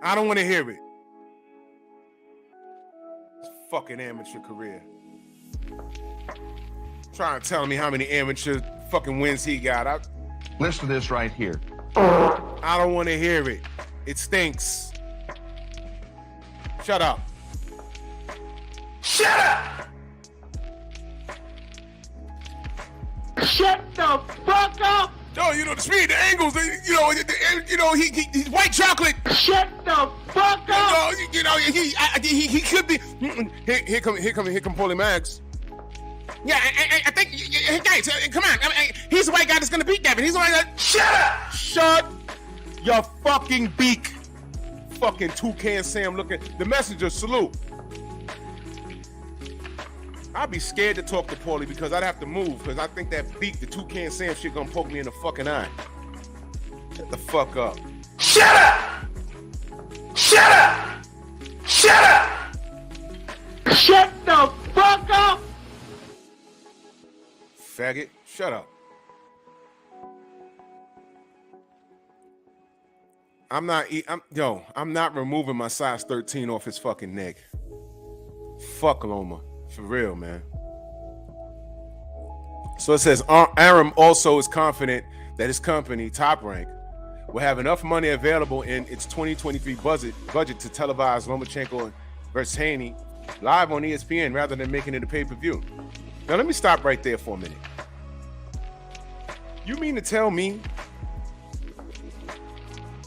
I don't want to hear it. His fucking amateur career. Trying to tell me how many amateur fucking wins he got. Listen to this right here. I don't want to hear it. It stinks. Shut up. Shut up! Shut the fuck up! Yo, you know the speed, the angles, he's white chocolate. Shut the fuck up! He could be. Here come Paulie Mags. Yeah, I think, guys, come on. He's the white guy that's gonna beat Gavin. He's the white guy. Shut up! Shut your fucking beak. Fucking Toucan Sam looking. The messenger, salute. I'd be scared to talk to Paulie because I'd have to move because I think that beak, the Toucan Sam shit, gonna poke me in the fucking eye. Shut the fuck up. Shut up! Shut up! Shut up! Shut the fuck up! Faggot, shut up. I'm not removing my size 13 off his fucking neck. Fuck Loma. For real, man. So it says Arum also is confident that his company, Top Rank, will have enough money available in its 2023 budget to televise Lomachenko versus Haney live on ESPN rather than making it a pay-per-view. Now let me stop right there for a minute. You mean to tell me?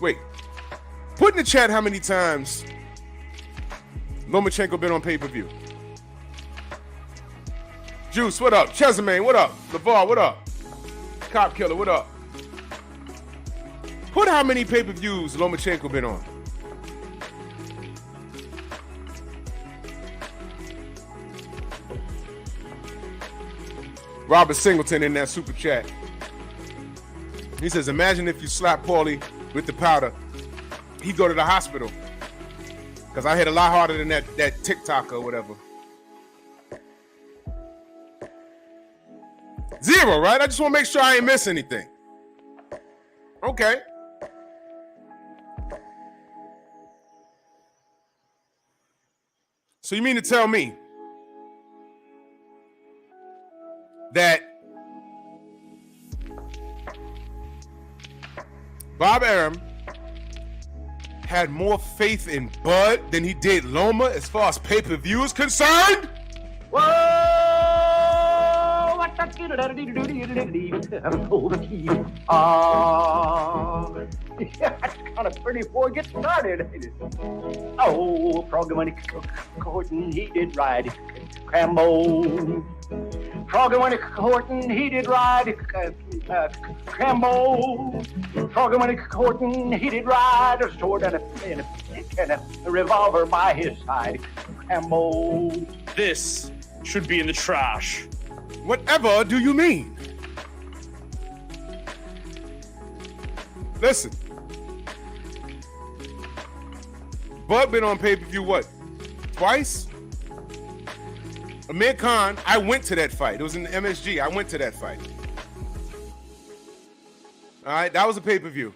Wait. Put in the chat how many times Lomachenko been on pay-per-view. Juice, what up? Chesamane, what up? LeVar, what up? Cop Killer, what up? Put how many pay-per-views Lomachenko been on. Robert Singleton in that super chat. He says, imagine if you slap Paulie with the powder, he'd go to the hospital. Because I hit a lot harder than that TikTok or whatever. 0, right? I just want to make sure I ain't miss anything. Okay. So you mean to tell me that Bob Arum had more faith in Bud than he did Loma as far as pay-per-view is concerned? Whoa! That's kind of pretty before it gets started. Oh, frog money courting, he did ride Crambo. Frog money courting, he did ride Crambo. Frog money courting, he did ride a sword and a revolver by his side. Crambo. This should be in the trash. Whatever do you mean? Listen. Bud been on pay-per-view what? Twice? Amir Khan, I went to that fight. It was in the MSG. I went to that fight. All right, that was a pay-per-view.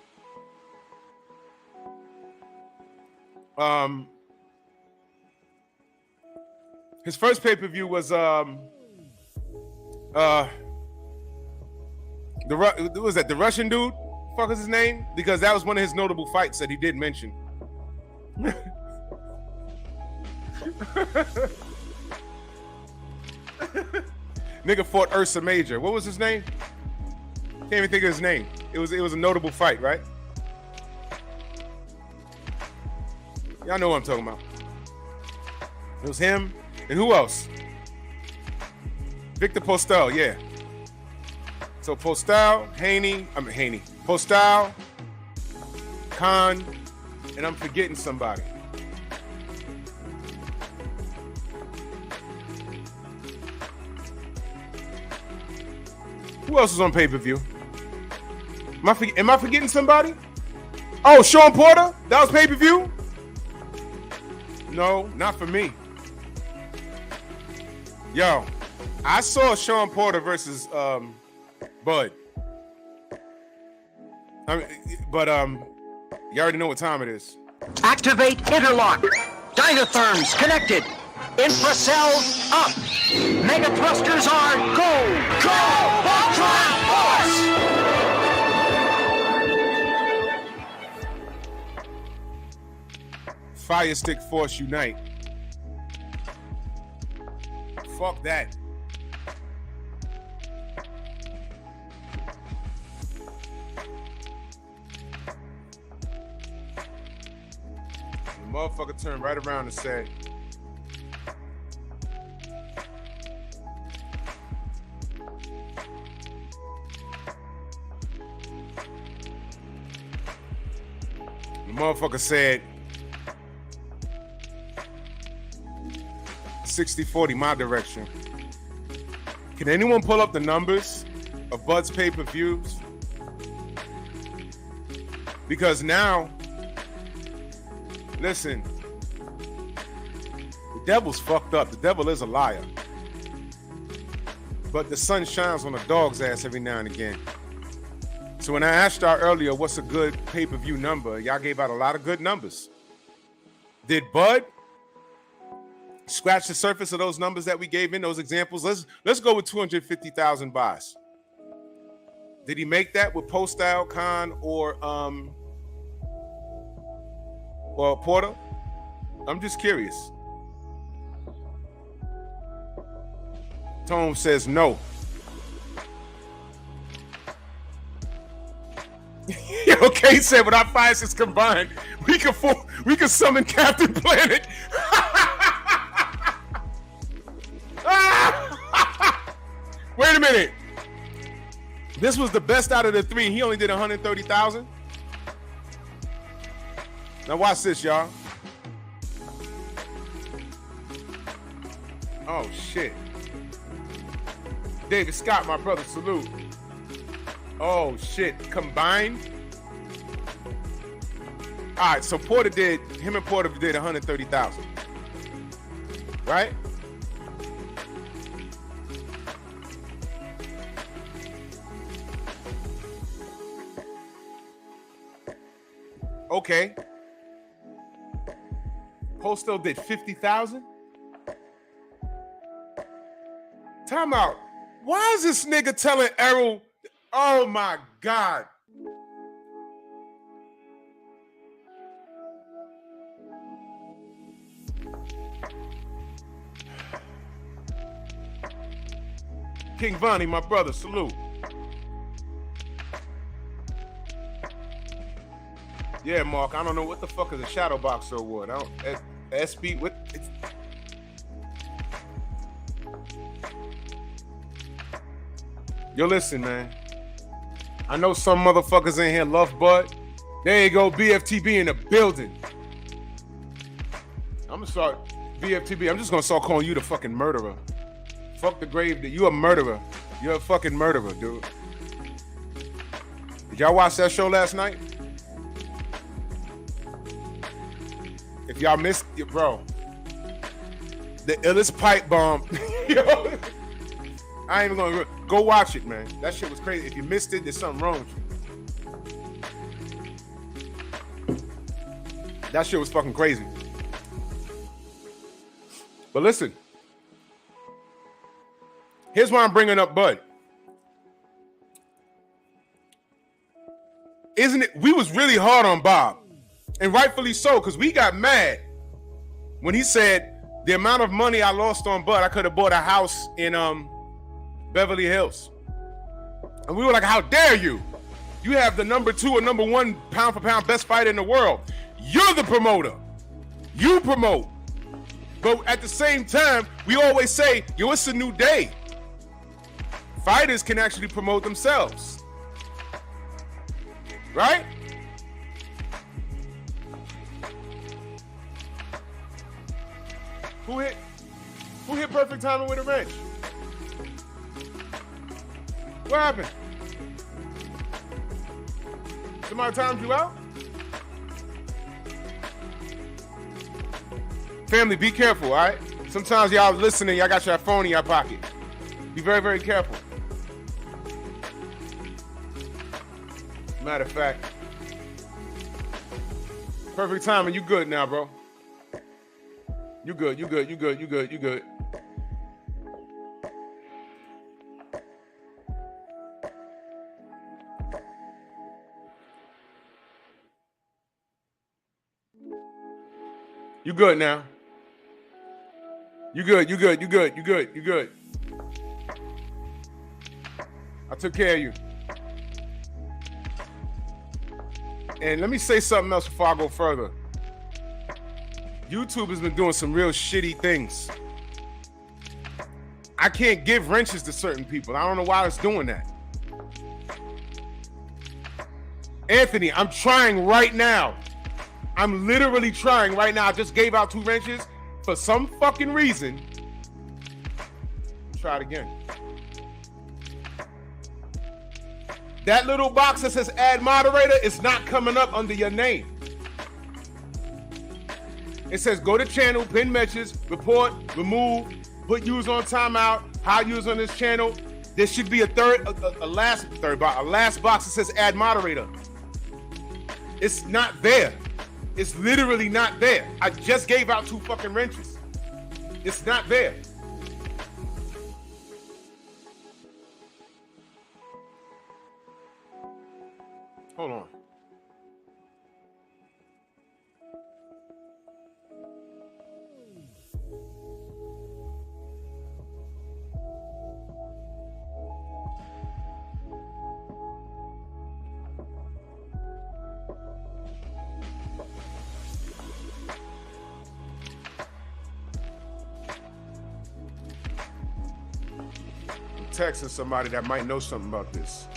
His first pay-per-view was the Russian dude? Fuck is his name? Because that was one of his notable fights that he did mention. Nigga fought Ursa Major. What was his name? Can't even think of his name. It was a notable fight, right? Y'all know what I'm talking about. It was him. And who else? Victor Postel, yeah. So Postel, Haney, Postel, Khan, and I'm forgetting somebody. Who else was on pay-per-view? Am I forgetting somebody? Oh, Sean Porter? That was pay-per-view? No, not for me. Yo, I saw Sean Porter versus Bud. You already know what time it is. Activate interlock. Dynatherms connected. Infracells up. Mega thrusters are go. Go! Voltron force! Fire Stick Force Unite. Fuck that. The motherfucker turned right around and said, the motherfucker said, 60-40 my direction. Can anyone pull up the numbers of Bud's pay-per-views? Because now, listen, the devil's fucked up. The devil is a liar. But the sun shines on a dog's ass every now and again. So when I asked y'all earlier what's a good pay-per-view number, y'all gave out a lot of good numbers. Did Bud scratch the surface of those numbers that we gave in, those examples? Let's go with 250,000 buys. Did he make that with Postile, Khan, or Porter? I'm just curious. Tone says no. Okay, said with our forces combined, we can summon Captain Planet. Wait a minute. This was the best out of the three. He only did 130,000. Now watch this, y'all. Oh shit. David Scott, my brother, salute. Oh shit, combined. All right, so him and Porter did 130,000, right? Okay. Postal did 50,000. Time out. Why is this nigga telling Errol? Oh my God. King Vonnie, my brother, salute. Yeah, Mark, I don't know what the fuck is a Shadow Boxer award. I don't SB what it's, yo, listen, man. I know some motherfuckers in here love Bud. There you go, BFTB in the building. I'm gonna start BFTB. I'm just gonna start calling you the fucking murderer. Fuck the grave. You a murderer. You're a fucking murderer, dude. Did y'all watch that show last night? If y'all missed it, bro, the illest pipe bomb. Yo, I ain't even gonna go watch it, man. That shit was crazy. If you missed it, there's something wrong with you. That shit was fucking crazy. But listen, here's why I'm bringing up Bud. Isn't it? We was really hard on Bob, and rightfully so, because we got mad when he said the amount of money I lost on Bud, I could have bought a house in Beverly Hills. And we were like, how dare you? You have the number 2 or number 1 pound for pound best fighter in the world. You're the promoter. You promote. But at the same time, we always say, yo, it's a new day. Fighters can actually promote themselves. Right? Who hit perfect timing with a wrench? What happened? Somebody timed you out? Family, be careful, all right? Sometimes y'all listening, y'all got your phone in your pocket. Be very, very careful. Matter of fact, perfect timing, you good now, bro. You good. You good. now. You good. I took care of you. And let me say something else before I go further. YouTube has been doing some real shitty things. I can't give wrenches to certain people. I don't know why it's doing that. Anthony, I'm trying right now. I'm literally trying right now. I just gave out 2 wrenches for some fucking reason. Try it again. That little box that says add moderator is not coming up under your name. It says go to channel, pin messages, report, remove, put user on timeout, hide user on this channel. There should be a last box that says add moderator. It's not there. It's literally not there. I just gave out 2 fucking wrenches. It's not there. Hold on. I'm texting somebody that might know something about this.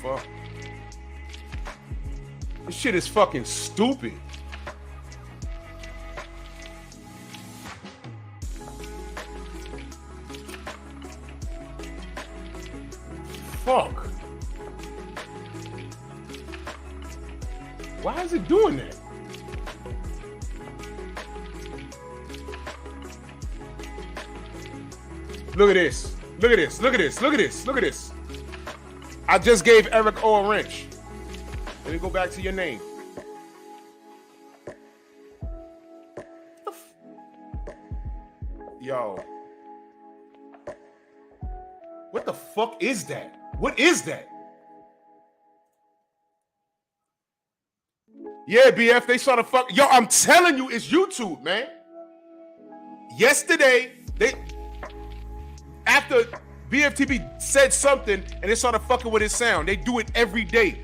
Fuck. This shit is fucking stupid. Fuck. Why is it doing that? Look at this. Look at this. Look at this. Look at this. Look at this. I just gave Eric O a wrench. Let me go back to your name. Yo. What the fuck is that? What is that? Yeah, BF, they saw the fuck. Yo, I'm telling you, it's YouTube, man. Yesterday, after BFTB said something and they started fucking with his sound. They do it every day.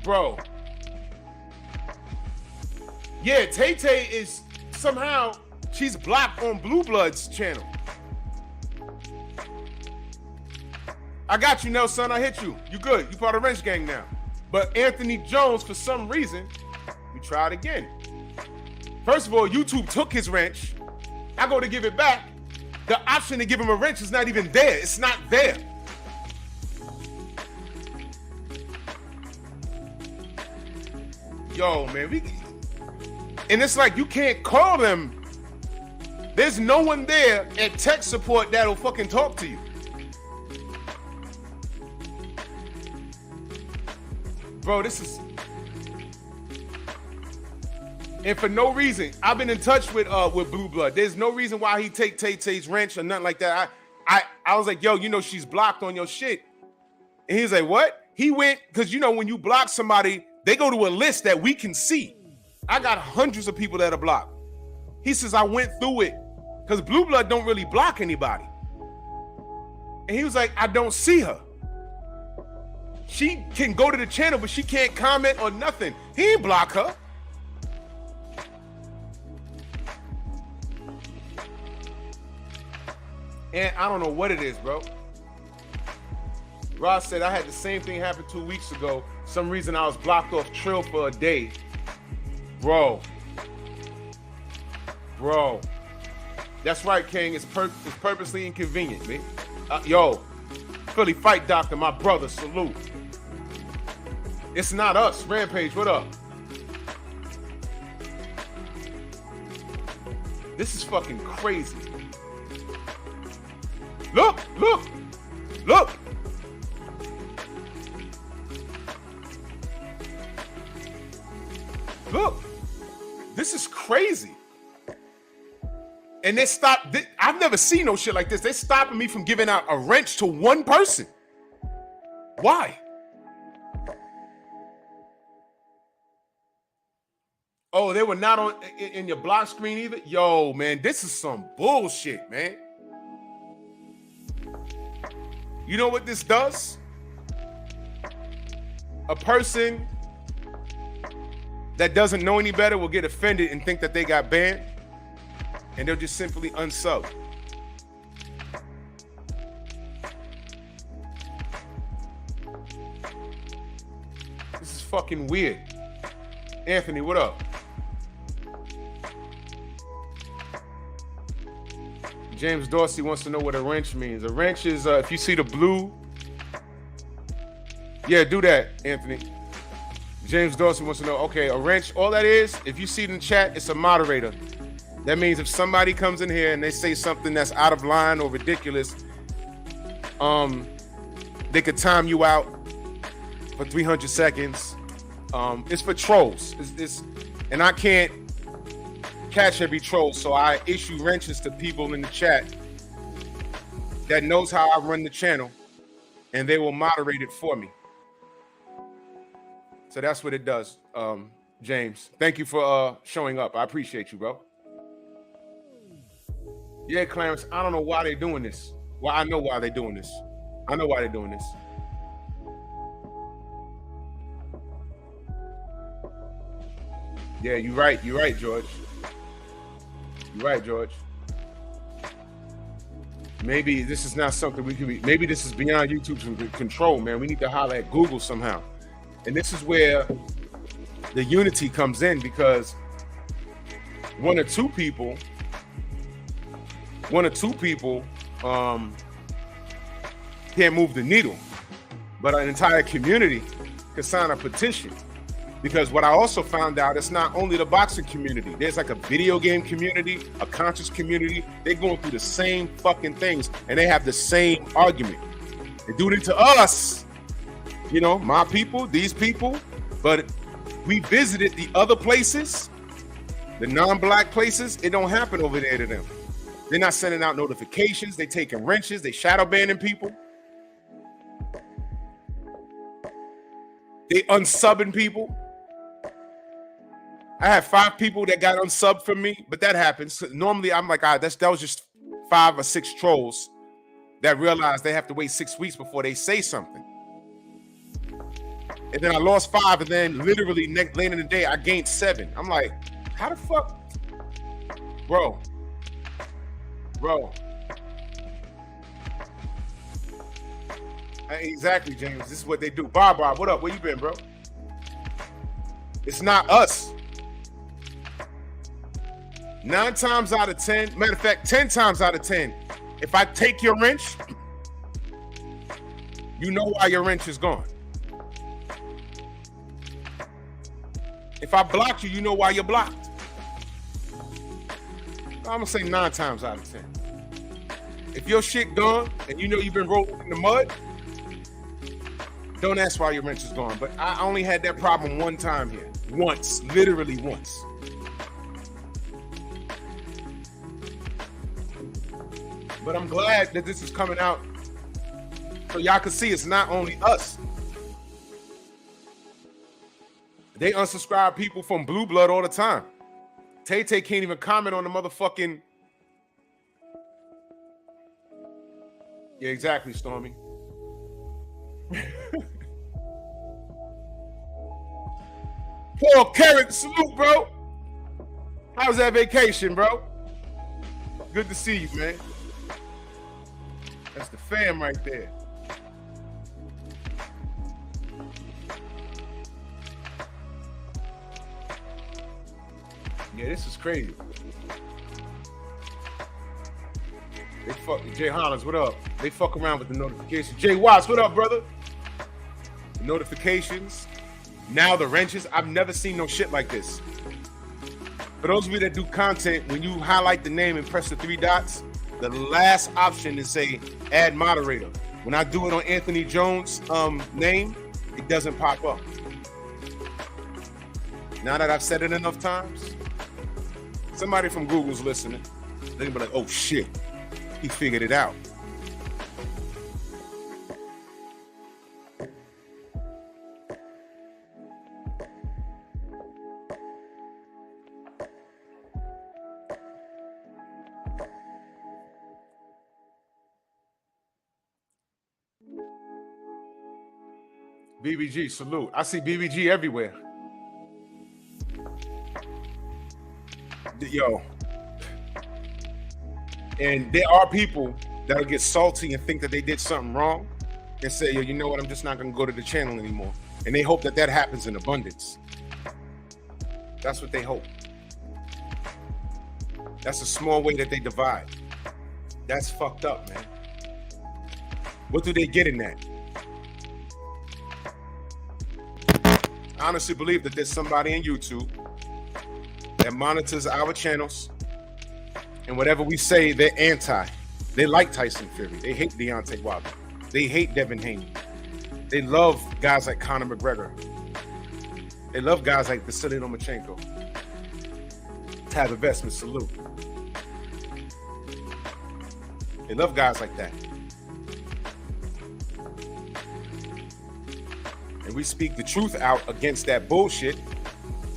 Bro. Yeah, Tay-Tay is somehow, she's blocked on Blue Blood's channel. I got you, Nelson. I hit you. You good. You part of Wrench Gang now. But Anthony Jones, for some reason, we tried again. First of all, YouTube took his wrench. I go to give it back. The option to give him a wrench is not even there. It's not there. Yo, man, and it's like you can't call them. There's no one there at tech support that'll fucking talk to you. Bro, this is... And for no reason, I've been in touch with Blue Blood. There's no reason why he take Tay-Tay's wrench or nothing like that. I was like, yo, you know she's blocked on your shit. And he's like, what? He went, because you know when you block somebody, they go to a list that we can see. I got hundreds of people that are blocked. He says, I went through it, because Blue Blood don't really block anybody. And he was like, I don't see her. She can go to the channel, but she can't comment or nothing. He ain't block her. And I don't know what it is, bro. Ross said I had the same thing happen 2 weeks ago. Some reason I was blocked off Trill for a day. Bro. That's right, King. It's purposely inconvenient, man. Yo, Philly Fight Doctor, my brother, salute. It's not us. Rampage, what up? This is fucking crazy. Look. This is crazy. And they stopped. I've never seen no shit like this. They're stopping me from giving out a wrench to one person. Why? Oh, they were not on in your block screen either? Yo, man, this is some bullshit, man. You know what this does? A person that doesn't know any better will get offended and think that they got banned, and they'll just simply unsub. This is fucking weird. Anthony, what up? James Dorsey wants to know what a wrench means. A wrench is if you see the blue. Yeah, do that, Anthony. James Dorsey wants to know, okay, a wrench, all that is, if you see it in the chat, it's a moderator. That means if somebody comes in here and they say something that's out of line or ridiculous, they could time you out for 300 seconds. It's for trolls. And I can't catch every troll, so I issue wrenches to people in the chat that knows how I run the channel, and they will moderate it for me. So that's what it does, James. Thank you for showing up. I appreciate you, bro. Yeah, Clarence, I don't know why they're doing this. Well, I know why they're doing this. I know why they're doing this. Yeah, you're right. You're right, George. You're right, George. Maybe this is not something we can be. Maybe this is beyond YouTube's control, man. We need to holler at Google somehow. And this is where the unity comes in, because one or two people can't move the needle, but an entire community can sign a petition. Because what I also found out, it's not only the boxing community. There's like a video game community, a conscious community. They're going through the same fucking things, and they have the same argument. They do it to us. You know, my people, these people, but we visited the other places, the non-black places. It don't happen over there to them. They're not sending out notifications. They taking wrenches. They shadow banning people. They unsubbing people. I had 5 people that got unsubbed from me, but that happens. Normally, I'm like, that was just 5 or 6 trolls that realize they have to wait 6 weeks before they say something. And then I lost 5, and then literally later in the day, I gained 7. I'm like, how the fuck? Bro. Exactly, James. This is what they do. Bob, what up? Where you been, bro? It's not us. 9 times out of 10, matter of fact, 10 times out of 10, if I take your wrench, you know why your wrench is gone. If I block you, you know why you're blocked. I'm gonna say 9 times out of 10. If your shit gone and you know you've been rolling in the mud, don't ask why your wrench is gone. But I only had that problem one time here. Once, literally once. But I'm glad that this is coming out so y'all can see it's not only us. They unsubscribe people from Blue Blood all the time. Tay-Tay can't even comment on the motherfucking... Yeah, exactly, Stormy. Paul Carrot, salute, bro. How was that vacation, bro? Good to see you, man. That's the fam right there. Yeah, this is crazy. They fuck Jay Hollins, what up? They fuck around with the notifications. Jay Watts, what up, brother? The notifications. Now the wrenches. I've never seen no shit like this. For those of you that do content, when you highlight the name and press the 3 dots, the last option is say add moderator. When I do it on Anthony Jones' name, it doesn't pop up. Now that I've said it enough times, somebody from Google's listening. They'll be like, oh shit, he figured it out. BBG, salute. I see BBG everywhere. Yo. And there are people that'll get salty and think that they did something wrong and say, yo, you know what? I'm just not going to go to the channel anymore. And they hope that that happens in abundance. That's what they hope. That's a small way that they divide. That's fucked up, man. What do they get in that? I honestly believe that there's somebody in YouTube that monitors our channels, and whatever we say, they're anti. They like Tyson Fury. They hate Deontay Wilder. They hate Devin Haney. They love guys like Conor McGregor. They love guys like Vasily Lomachenko. Tab Investment, salute. They love guys like that. And we speak the truth out against that bullshit.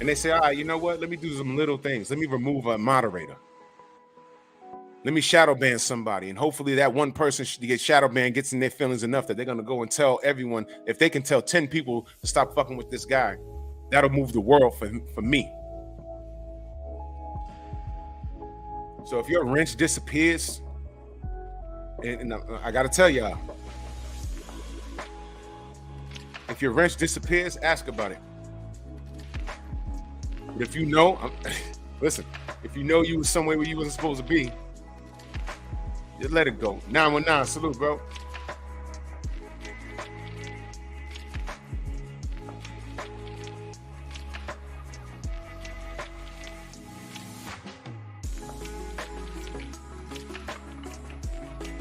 And they say, all right, you know what? Let me do some little things. Let me remove a moderator. Let me shadow ban somebody. And hopefully that one person should get shadow banned gets in their feelings enough that they're going to go and tell everyone. If they can tell 10 people to stop fucking with this guy, that'll move the world for me. So if your wrench disappears, and I got to tell y'all, if your wrench disappears, ask about it. But if you know, listen, if you know you was somewhere where you wasn't supposed to be, just let it go. 919, salute, bro.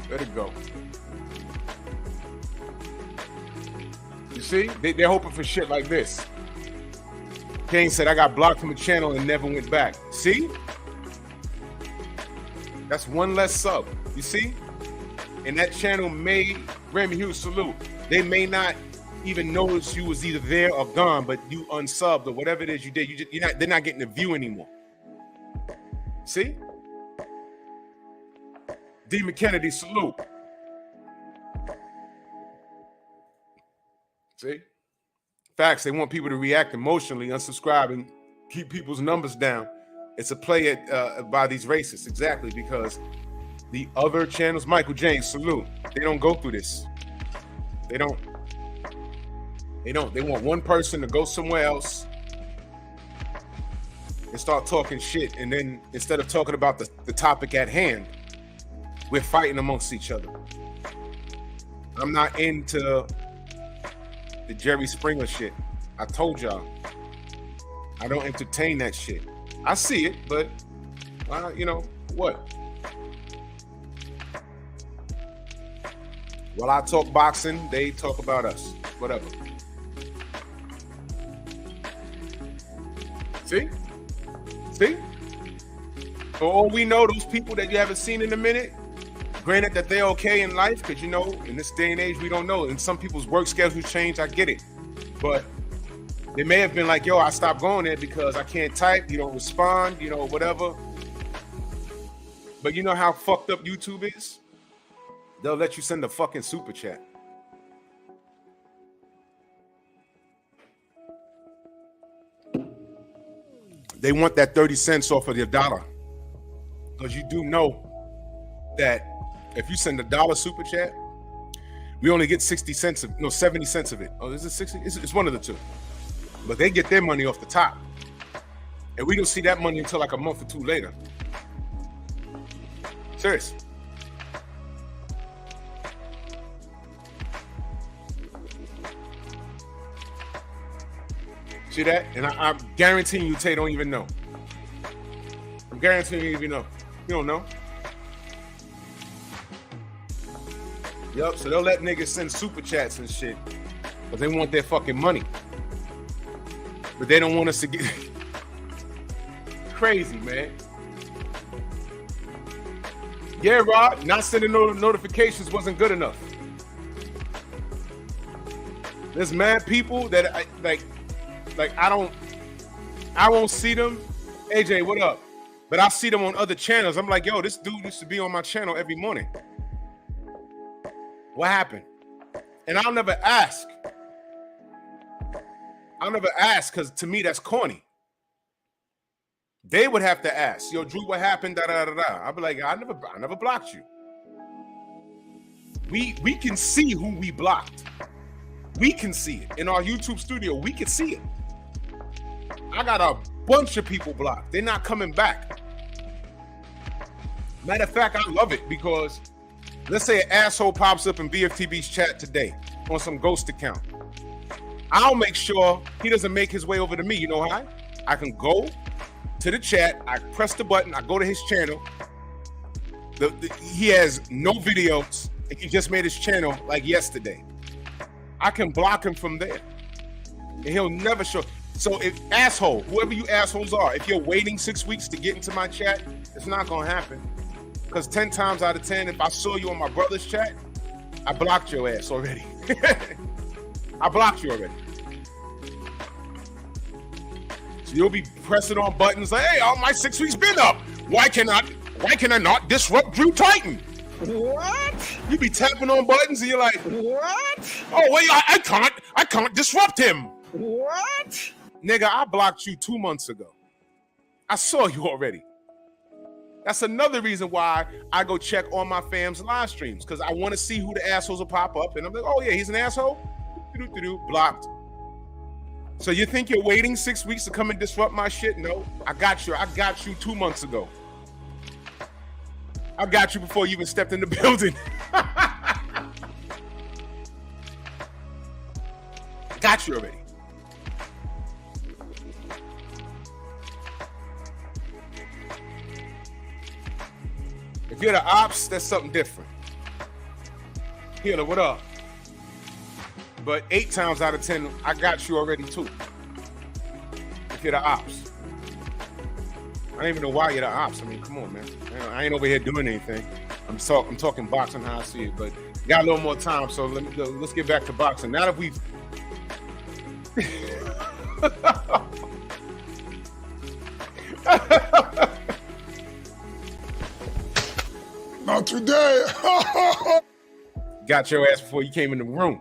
Let it go. You see, they're hoping for shit like this. Kane said, I got blocked from a channel and never went back. See? That's one less sub. You see? And that channel may, Remy Hughes, salute. They may not even notice you was either there or gone, but you unsubbed or whatever it is you did. They're not getting the view anymore. See? D. Kennedy, salute. See? Facts, they want people to react emotionally, unsubscribe, and keep people's numbers down. It's a play by these racists, exactly, because the other channels, Michael James, salute, they don't go through this. They don't. They want one person to go somewhere else and start talking shit, and then instead of talking about the topic at hand, we're fighting amongst each other. I'm not into the Jerry Springer shit. I told y'all. I don't entertain that shit. I see it, but you know what? While I talk boxing, they talk about us. Whatever. See? See? For all we know, those people that you haven't seen in a minute, granted that they're okay in life, because you know, in this day and age, we don't know. And some people's work schedules change, I get it. But they may have been like, yo, I stopped going there because I can't type, you don't respond, you know, whatever. But you know how fucked up YouTube is? They'll let you send a fucking super chat. They want that 30 cents off of their dollar. Because you do know that if you send $1 super chat, we only get 70 cents of it. Oh, is it 60? It's one of the two. But they get their money off the top. And we don't see that money until like a month or two later. Serious. See that? And I'm guaranteeing you, Tay, don't even know. I'm guaranteeing you even know. You don't know. Yup, so they'll let niggas send super chats and shit. But they want their fucking money. But they don't want us to get crazy, man. Yeah, Rod, not sending notifications wasn't good enough. There's mad people that I won't see them. AJ, what up? But I see them on other channels. I'm like, yo, this dude used to be on my channel every morning. What happened? And I'll never ask. I'll never ask because to me that's corny. They would have to ask, yo, Drew, what happened? Da da da da. I'll be like, I never blocked you. We can see who we blocked. We can see it in our YouTube studio. We can see it. I got a bunch of people blocked. They're not coming back. Matter of fact, I love it because let's say an asshole pops up in BFTB's chat today on some ghost account. I'll make sure he doesn't make his way over to me. You know how? I can go to the chat, I press the button, I go to his channel. He has no videos, and he just made his channel like yesterday. I can block him from there, and he'll never show. So if asshole, whoever you assholes are, if you're waiting 6 weeks to get into my chat, it's not gonna happen. Because 10 times out of 10, if I saw you on my brother's chat, I blocked your ass already. I blocked you already. So you'll be pressing on buttons like, hey, my 6 weeks been up. Why can I not disrupt Drew Titan? What? You be tapping on buttons and you're like, what? Oh wait, I can't disrupt him. What? Nigga, I blocked you 2 months ago. I saw you already. That's another reason why I go check on my fam's live streams, because I want to see who the assholes will pop up, and I'm like, oh yeah, he's an asshole. Blocked. So you think you're waiting 6 weeks to come and disrupt my shit? No, I got you 2 months ago. I got you before you even stepped in the building. Got you already. If you're the ops, that's something different. Healer, what up? But 8 times out of 10, I got you already too. If you're the ops. I don't even know why you're the ops. I mean, come on, man. I ain't over here doing anything. I'm talking boxing how I see it, but got a little more time, so let's get back to boxing. Now that we've Not today. got your ass before you came in the room.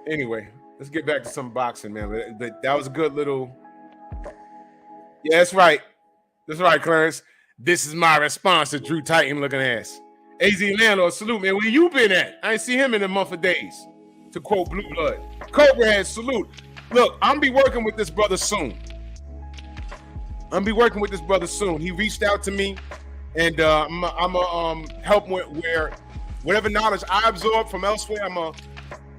Anyway, let's get back to some boxing, man. But that was a good little. Yeah, that's right. That's right, Clarence. This is my response to Drew Titan looking ass. AZ Landlord, salute, man. Where you been at? I ain't see him in a month of days. To quote Blue Blood. Cobra Head, salute. Look, I'm be working with this brother soon. He reached out to me, and I'm help with where whatever knowledge I absorb from elsewhere, I'm gonna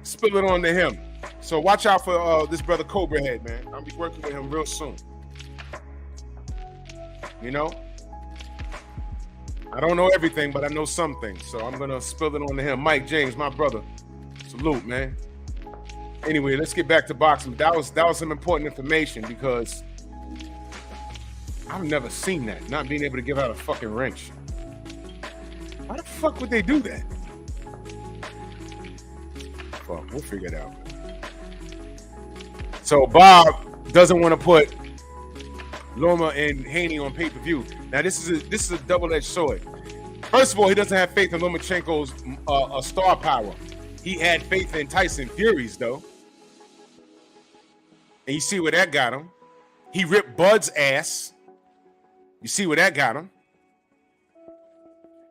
spill it on to him. So watch out for this brother Cobra Head, man. I'll be working with him real soon. You know, I don't know everything, but I know some things, so I'm gonna spill it on to him. Mike James, my brother, salute, man. Anyway, let's get back to boxing. That was some important information because I've never seen that. Not being able to give out a fucking wrench. Why the fuck would they do that? Fuck, we'll figure it out. So Bob doesn't want to put Loma and Haney on pay-per-view. Now this is a double-edged sword. First of all, he doesn't have faith in Lomachenko's star power. He had faith in Tyson Fury's though. And you see where that got him. He ripped Bud's ass. You see where that got him.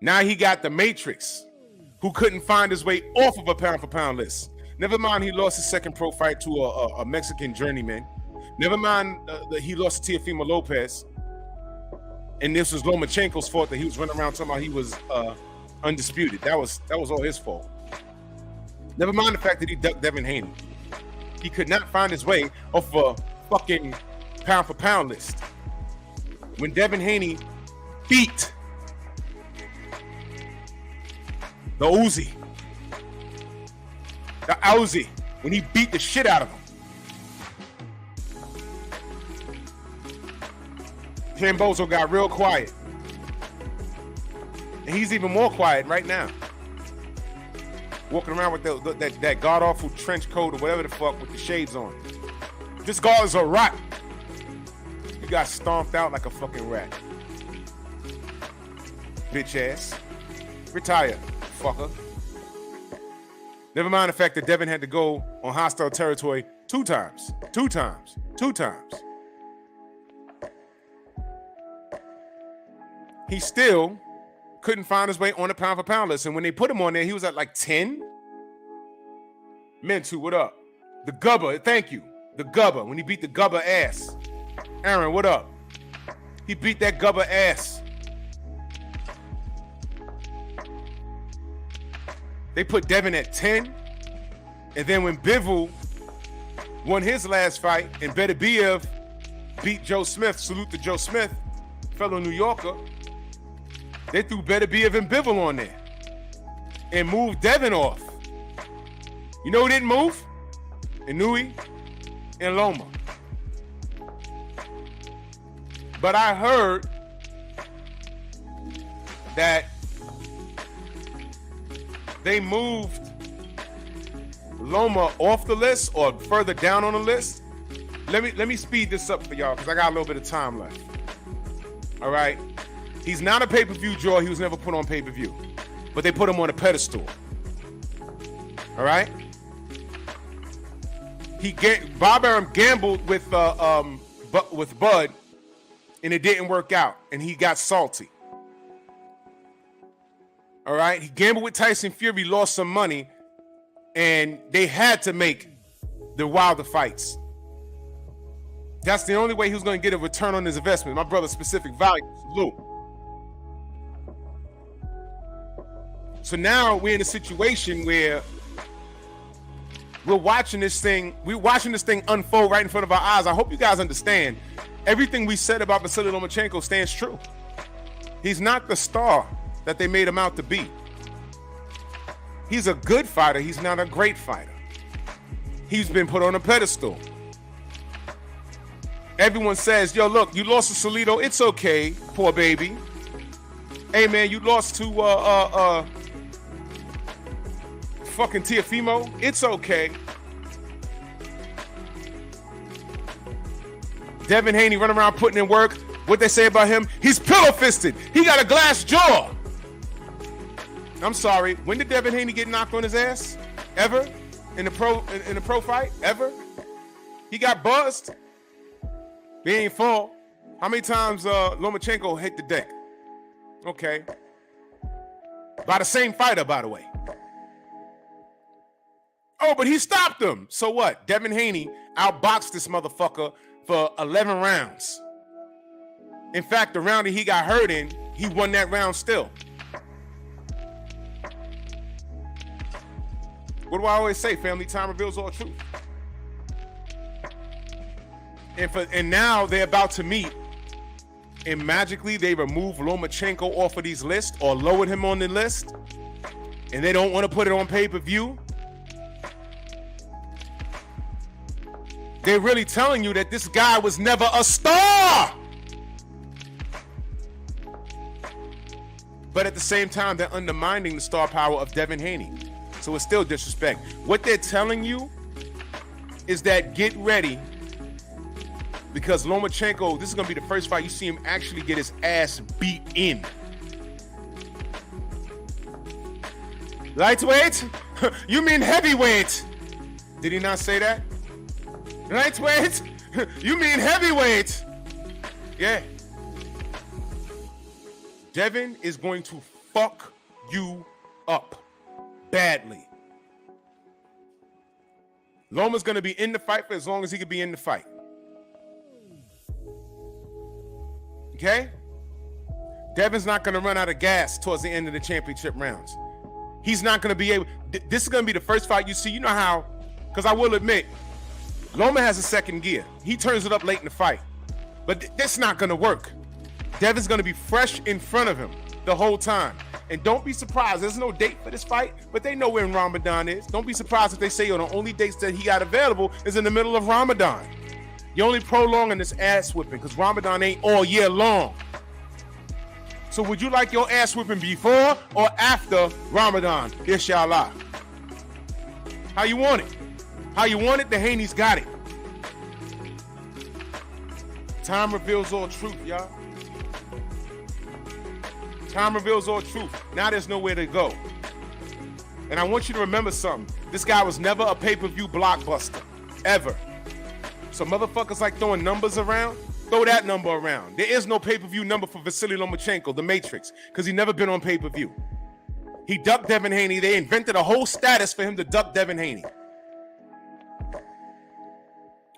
Now he got the Matrix, who couldn't find his way off of a pound-for-pound list. Never mind he lost his second pro fight to a Mexican journeyman. Never mind that he lost to Teofimo Lopez. And this was Lomachenko's fault that he was running around talking about he was undisputed. That was all his fault. Never mind the fact that he ducked Devin Haney. He could not find his way off a fucking pound-for-pound list. When Devin Haney beat the Uzi, when he beat the shit out of him. Cambozo got real quiet. And he's even more quiet right now. Walking around with that god-awful trench coat or whatever the fuck with the shades on. This guy is a rat. He got stomped out like a fucking rat. Bitch ass. Retire, fucker. Never mind the fact that Devin had to go on hostile territory two times. He still couldn't find his way on the pound-for-pound list. And when they put him on there, he was at like 10. Mentu, what up? The Gubba, thank you. The Gubba, when he beat the Gubba ass. Aaron, what up? He beat that Gubba ass. They put Devin at 10. And then when Bivol won his last fight and Beterbiev beat Joe Smith, salute to Joe Smith, fellow New Yorker, they threw Beterbiev and Bivol on there and moved Devin off. You know who didn't move? Inui and Loma. But I heard that they moved Loma off the list or further down on the list. Let me speed this up for y'all because I got a little bit of time left. All right. He's not a pay-per-view draw. He was never put on pay-per-view. But they put him on a pedestal. All right. Bob Arum gambled with Bud, and it didn't work out, and he got salty. All right. He gambled with Tyson Fury, lost some money, and they had to make the Wilder fights. That's the only way he was going to get a return on his investment. My brother's specific value. Salute. So now we're in a situation where we're watching this thing unfold right in front of our eyes. I hope you guys understand everything we said about Vasily Lomachenko stands true. He's not the star that they made him out to be. He's a good fighter. He's not a great fighter. He's been put on a pedestal. Everyone says, yo, look, you lost to Salido. It's okay, poor baby. Hey, man, you lost to fucking Teofimo. It's okay. Devin Haney running around putting in work. What they say about him? He's pillow-fisted. He got a glass jaw. I'm sorry. When did Devin Haney get knocked on his ass? Ever? In the pro fight? Ever? He got buzzed. He ain't fall. How many times Lomachenko hit the deck? Okay. By the same fighter, by the way. Oh, but he stopped him. So what? Devin Haney outboxed this motherfucker for 11 rounds. In fact, the round that he got hurt in, he won that round still. What do I always say? Family time reveals all truth. And now they're about to meet, and magically they remove Lomachenko off of these lists or lowered him on the list, and they don't want to put it on pay-per-view. They're really telling you that this guy was never a star. But at the same time, they're undermining the star power of Devin Haney. So it's still disrespect. What they're telling you is that get ready, because Lomachenko, this is going to be the first fight you see him actually get his ass beat in. Lightweight? You mean heavyweight? Did he not say that? Lightweight? You mean heavyweight? Yeah. Devin is going to fuck you up badly. Loma's going to be in the fight for as long as he can be in the fight. Okay? Devin's not going to run out of gas towards the end of the championship rounds. He's not going to be able... This is going to be the first fight you see. You know how... Because I will admit, Loma has a second gear. He turns it up late in the fight. But that's not going to work. Devin's going to be fresh in front of him the whole time. And don't be surprised. There's no date for this fight, but they know when Ramadan is. Don't be surprised if they say, the only dates that he got available is in the middle of Ramadan. You're only prolonging this ass whipping because Ramadan ain't all year long. So would you like your ass whipping before or after Ramadan? Inshallah. How you want it? How you want it? The Haney's got it. Time reveals all truth, y'all. Time reveals all truth. Now there's nowhere to go. And I want you to remember something. This guy was never a pay-per-view blockbuster. Ever. So motherfuckers like throwing numbers around, throw that number around. There is no pay-per-view number for Vasily Lomachenko, the Matrix, because he's never been on pay-per-view. He ducked Devin Haney. They invented a whole status for him to duck Devin Haney.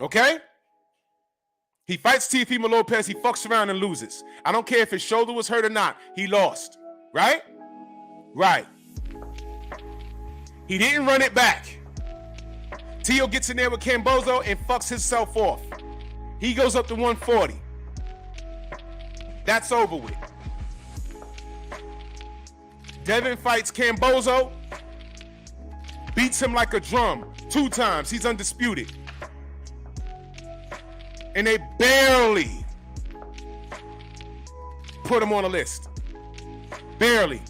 Okay? He fights Teofimo Lopez. He fucks around and loses. I don't care if his shoulder was hurt or not. He lost. Right? Right. He didn't run it back. Tio gets in there with Cambozo and fucks himself off. He goes up to 140. That's over with. Devin fights Cambozo, beats him like a drum 2 times. He's undisputed. And they barely put him on a list. Barely.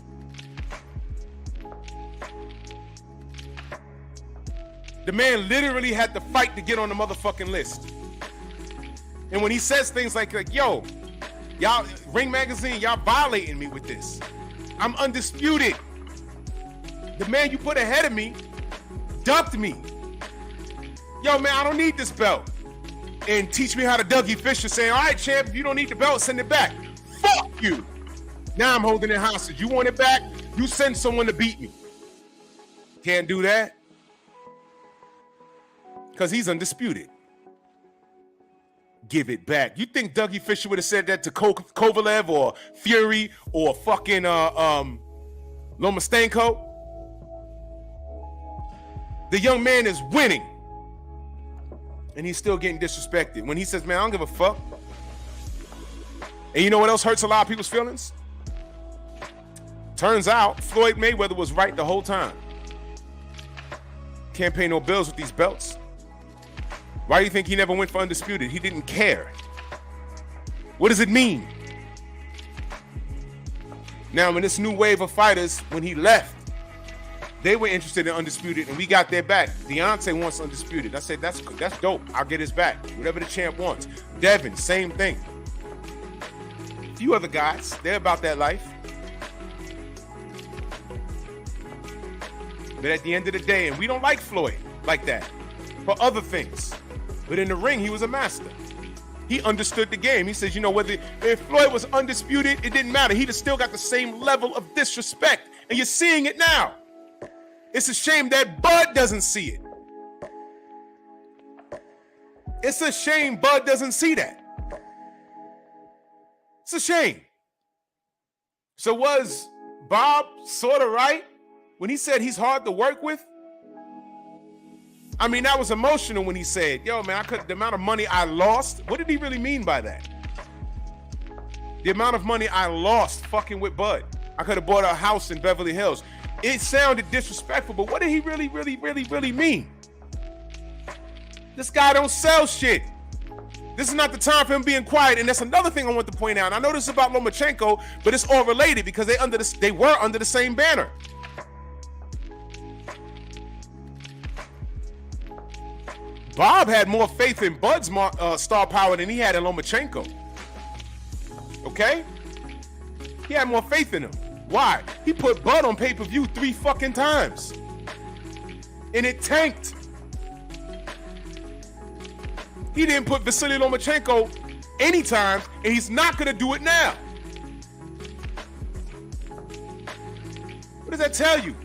The man literally had to fight to get on the motherfucking list. And when he says things like yo, y'all, Ring Magazine, y'all violating me with this. I'm undisputed. The man you put ahead of me dumped me. Yo, man, I don't need this belt. And teach me how to Dougie Fisher saying, all right, champ, if you don't need the belt, send it back. Fuck you. Now I'm holding it hostage. You want it back? You send someone to beat me. Can't do that. Because he's undisputed. Give it back. You think Dougie Fisher would have said that to Kovalev or Fury or fucking Lomachenko? The young man is winning. And he's still getting disrespected. When he says, man, I don't give a fuck. And you know what else hurts a lot of people's feelings? Turns out Floyd Mayweather was right the whole time. Can't pay no bills with these belts. Why do you think he never went for undisputed? He didn't care. What does it mean? Now, when this new wave of fighters, when he left, they were interested in undisputed, and we got their back. Deontay wants undisputed. I said, that's dope. I'll get his back. Whatever the champ wants. Devin, same thing. A few other guys, they're about that life. But at the end of the day, and we don't like Floyd like that for other things. But in the ring, he was a master. He understood the game. He says, you know, if Floyd was undisputed, it didn't matter. He'd have still got the same level of disrespect. And you're seeing it now. It's a shame that Bud doesn't see it. It's a shame Bud doesn't see that. It's a shame. So was Bob sort of right when he said he's hard to work with? I mean, that was emotional when he said, yo, man, the amount of money I lost. What did he really mean by that? The amount of money I lost fucking with Bud. I could have bought a house in Beverly Hills. It sounded disrespectful, but what did he really mean? This guy don't sell shit. This is not the time for him being quiet, and that's another thing I want to point out. And I know this is about Lomachenko, but it's all related because they were under the same banner. Bob had more faith in Bud's star power than he had in Lomachenko. Okay? He had more faith in him. Why? He put Bud on pay-per-view 3 fucking times. And it tanked. He didn't put Vasily Lomachenko anytime, and he's not going to do it now. What does that tell you?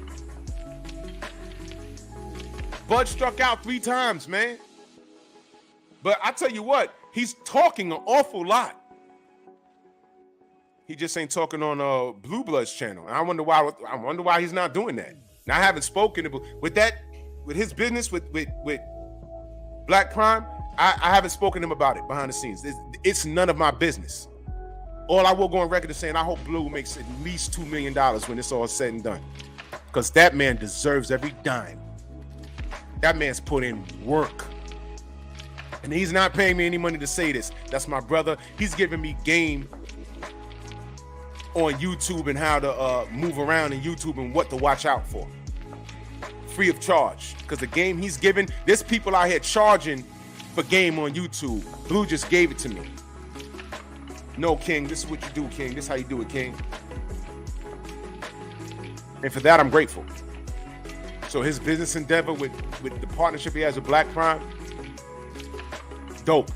Bud struck out 3 times, man. But I tell you what, he's talking an awful lot. He just ain't talking on Blue Bloods channel. And I wonder why he's not doing that. Now, I haven't spoken with his business with Black Crime. I haven't spoken to him about it behind the scenes. It's none of my business. All I will go on record is saying I hope Blue makes at least $2 million when it's all said and done. Because that man deserves every dime. That man's put in work. And he's not paying me any money to say this. That's my brother. He's giving me game on YouTube and how to move around in YouTube and what to watch out for. Free of charge. Because the game he's giving, there's people out here charging for game on YouTube. Blue just gave it to me. No, King, this is what you do, King. This is how you do it, King. And for that, I'm grateful. So his business endeavor with the partnership he has with Black Crime, dope.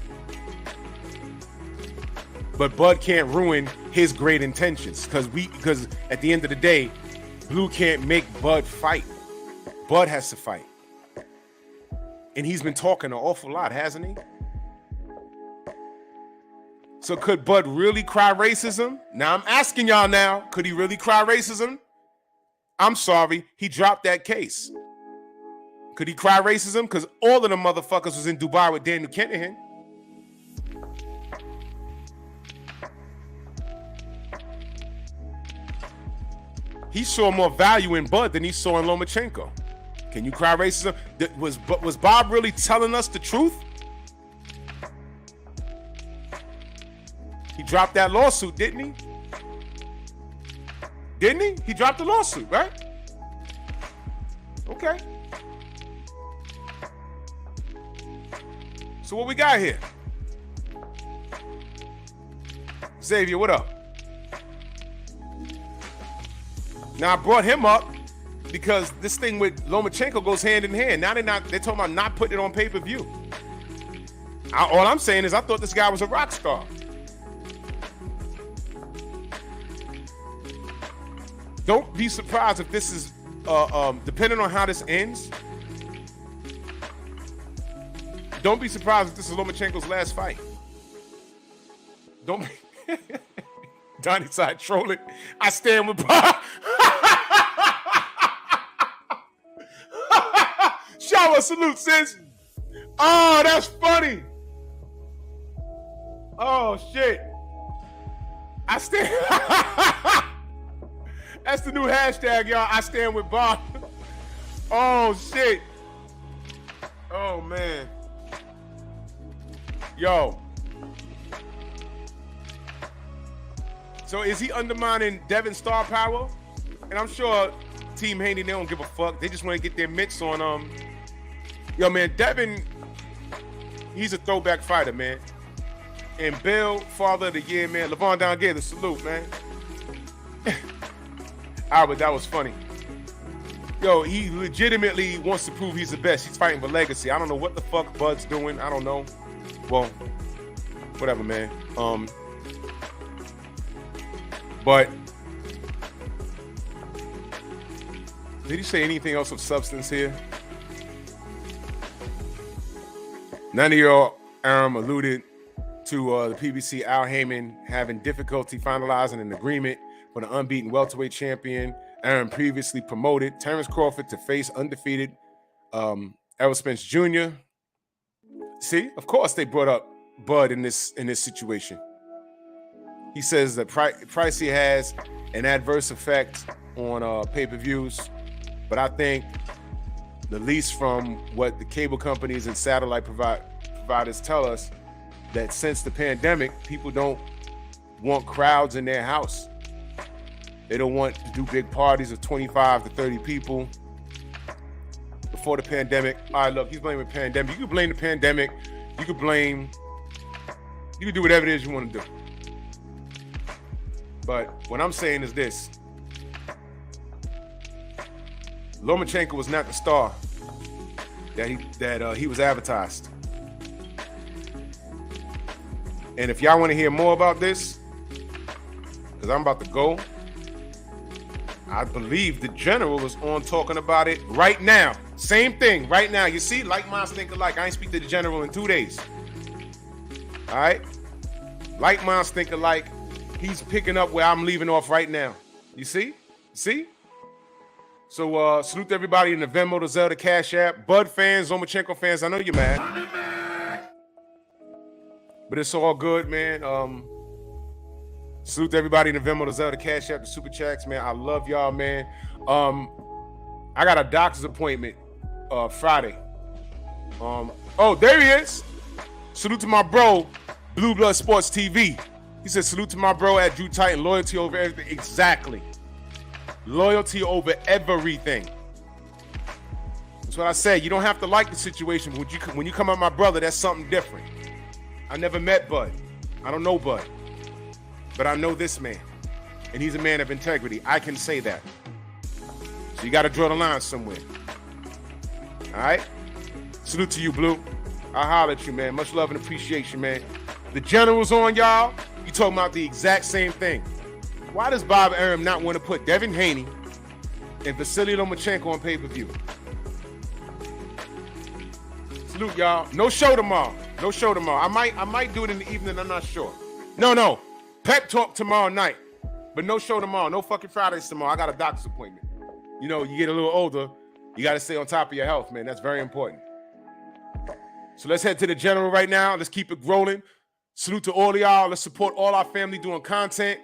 But Bud can't ruin his great intentions because at the end of the day, Blue can't make Bud fight. Bud has to fight. And he's been talking an awful lot, hasn't he? So could Bud really cry racism? Now I'm asking y'all now, could he really cry racism? I'm sorry, he dropped that case. Could he cry racism? Because all of them motherfuckers was in Dubai with Daniel Kinahan. He saw more value in Bud than he saw in Lomachenko. Can you cry racism? Was Bob really telling us the truth? He dropped that lawsuit, didn't he? Didn't he? He dropped the lawsuit, right? Okay. So what we got here? Xavier, what up? Now I brought him up because this thing with Lomachenko goes hand in hand. Now they're talking about not putting it on pay-per-view. All I'm saying is I thought this guy was a rock star. Don't be surprised if this is, depending on how this ends, don't be surprised if this is Lomachenko's last fight. Don't be. Donnie side trolling. I stand with Bob. Shower salute, sis. Oh, that's funny. Oh, shit. I stand. That's the new hashtag, y'all. I stand with Bob. Oh, shit. Oh, man. Yo. So is he undermining Devin's star power? And I'm sure Team Haney, they don't give a fuck. They just want to get their mitts on Yo, man, Devin, he's a throwback fighter, man. And Bill, Father of the Year, man. LeVon Down gave the salute, man. Albert, that was funny. Yo, he legitimately wants to prove he's the best. He's fighting for legacy. I don't know what the fuck Bud's doing. I don't know. Well, whatever, man. But did he say anything else of substance here? 90-year-old Arum alluded to the PBC Al Heyman having difficulty finalizing an agreement for the unbeaten welterweight champion. Arum previously promoted Terrence Crawford to face undefeated Errol Spence Jr. See, of course they brought up Bud in this situation. He says that pricey has an adverse effect on pay-per-views, but I think the least from what the cable companies and satellite providers tell us that since the pandemic, people don't want crowds in their house. They don't want to do big parties of 25 to 30 people. Before the pandemic, all right, look, he's blaming the pandemic. You can blame the pandemic. You can do whatever it is you want to do. But what I'm saying is this. Lomachenko was not the star that he was advertised. And if y'all want to hear more about this, because I'm about to go, I believe the general is on talking about it right now. Same thing right now. You see, like minds think alike. I ain't speak to the general in 2 days. All right? Like minds think alike. He's picking up where I'm leaving off right now. You see? See? So salute to everybody in the Venmo, the Zelda, Cash App. Bud fans, Lomachenko fans, I know you're mad. But it's all good, man. Salute to everybody in the Venmo, the Zelda, Cash App, the Super Chats, man. I love y'all, man. I got a doctor's appointment Friday. Oh, there he is. Salute to my bro, Blue Blood Sports TV. He said, salute to my bro at Drew Titan. Loyalty over everything. Exactly. Loyalty over everything. That's what I said. You don't have to like the situation, but when you come at my brother, that's something different. I never met Bud. I don't know Bud. But I know this man. And he's a man of integrity. I can say that. So you got to draw the line somewhere. All right? Salute to you, Blue. I'll holler at you, man. Much love and appreciation, man. The general's on, y'all. You talking about the exact same thing. Why does Bob Arum not want to put Devin Haney and Vasily Lomachenko on pay-per-view? Salute, y'all. No show tomorrow. No show tomorrow. I might do it in the evening. I'm not sure. No. Pep talk tomorrow night. But no show tomorrow. No fucking Fridays tomorrow. I got a doctor's appointment. You know, you get a little older, You got to stay on top of your health, man. That's very important. So let's head to the general right now. Let's keep it rolling. Salute to all of y'all. Let's support all our family doing content.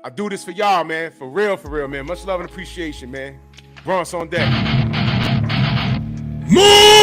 I do this for y'all, man. For real, man. Much love and appreciation, man. Bronx on deck. Move!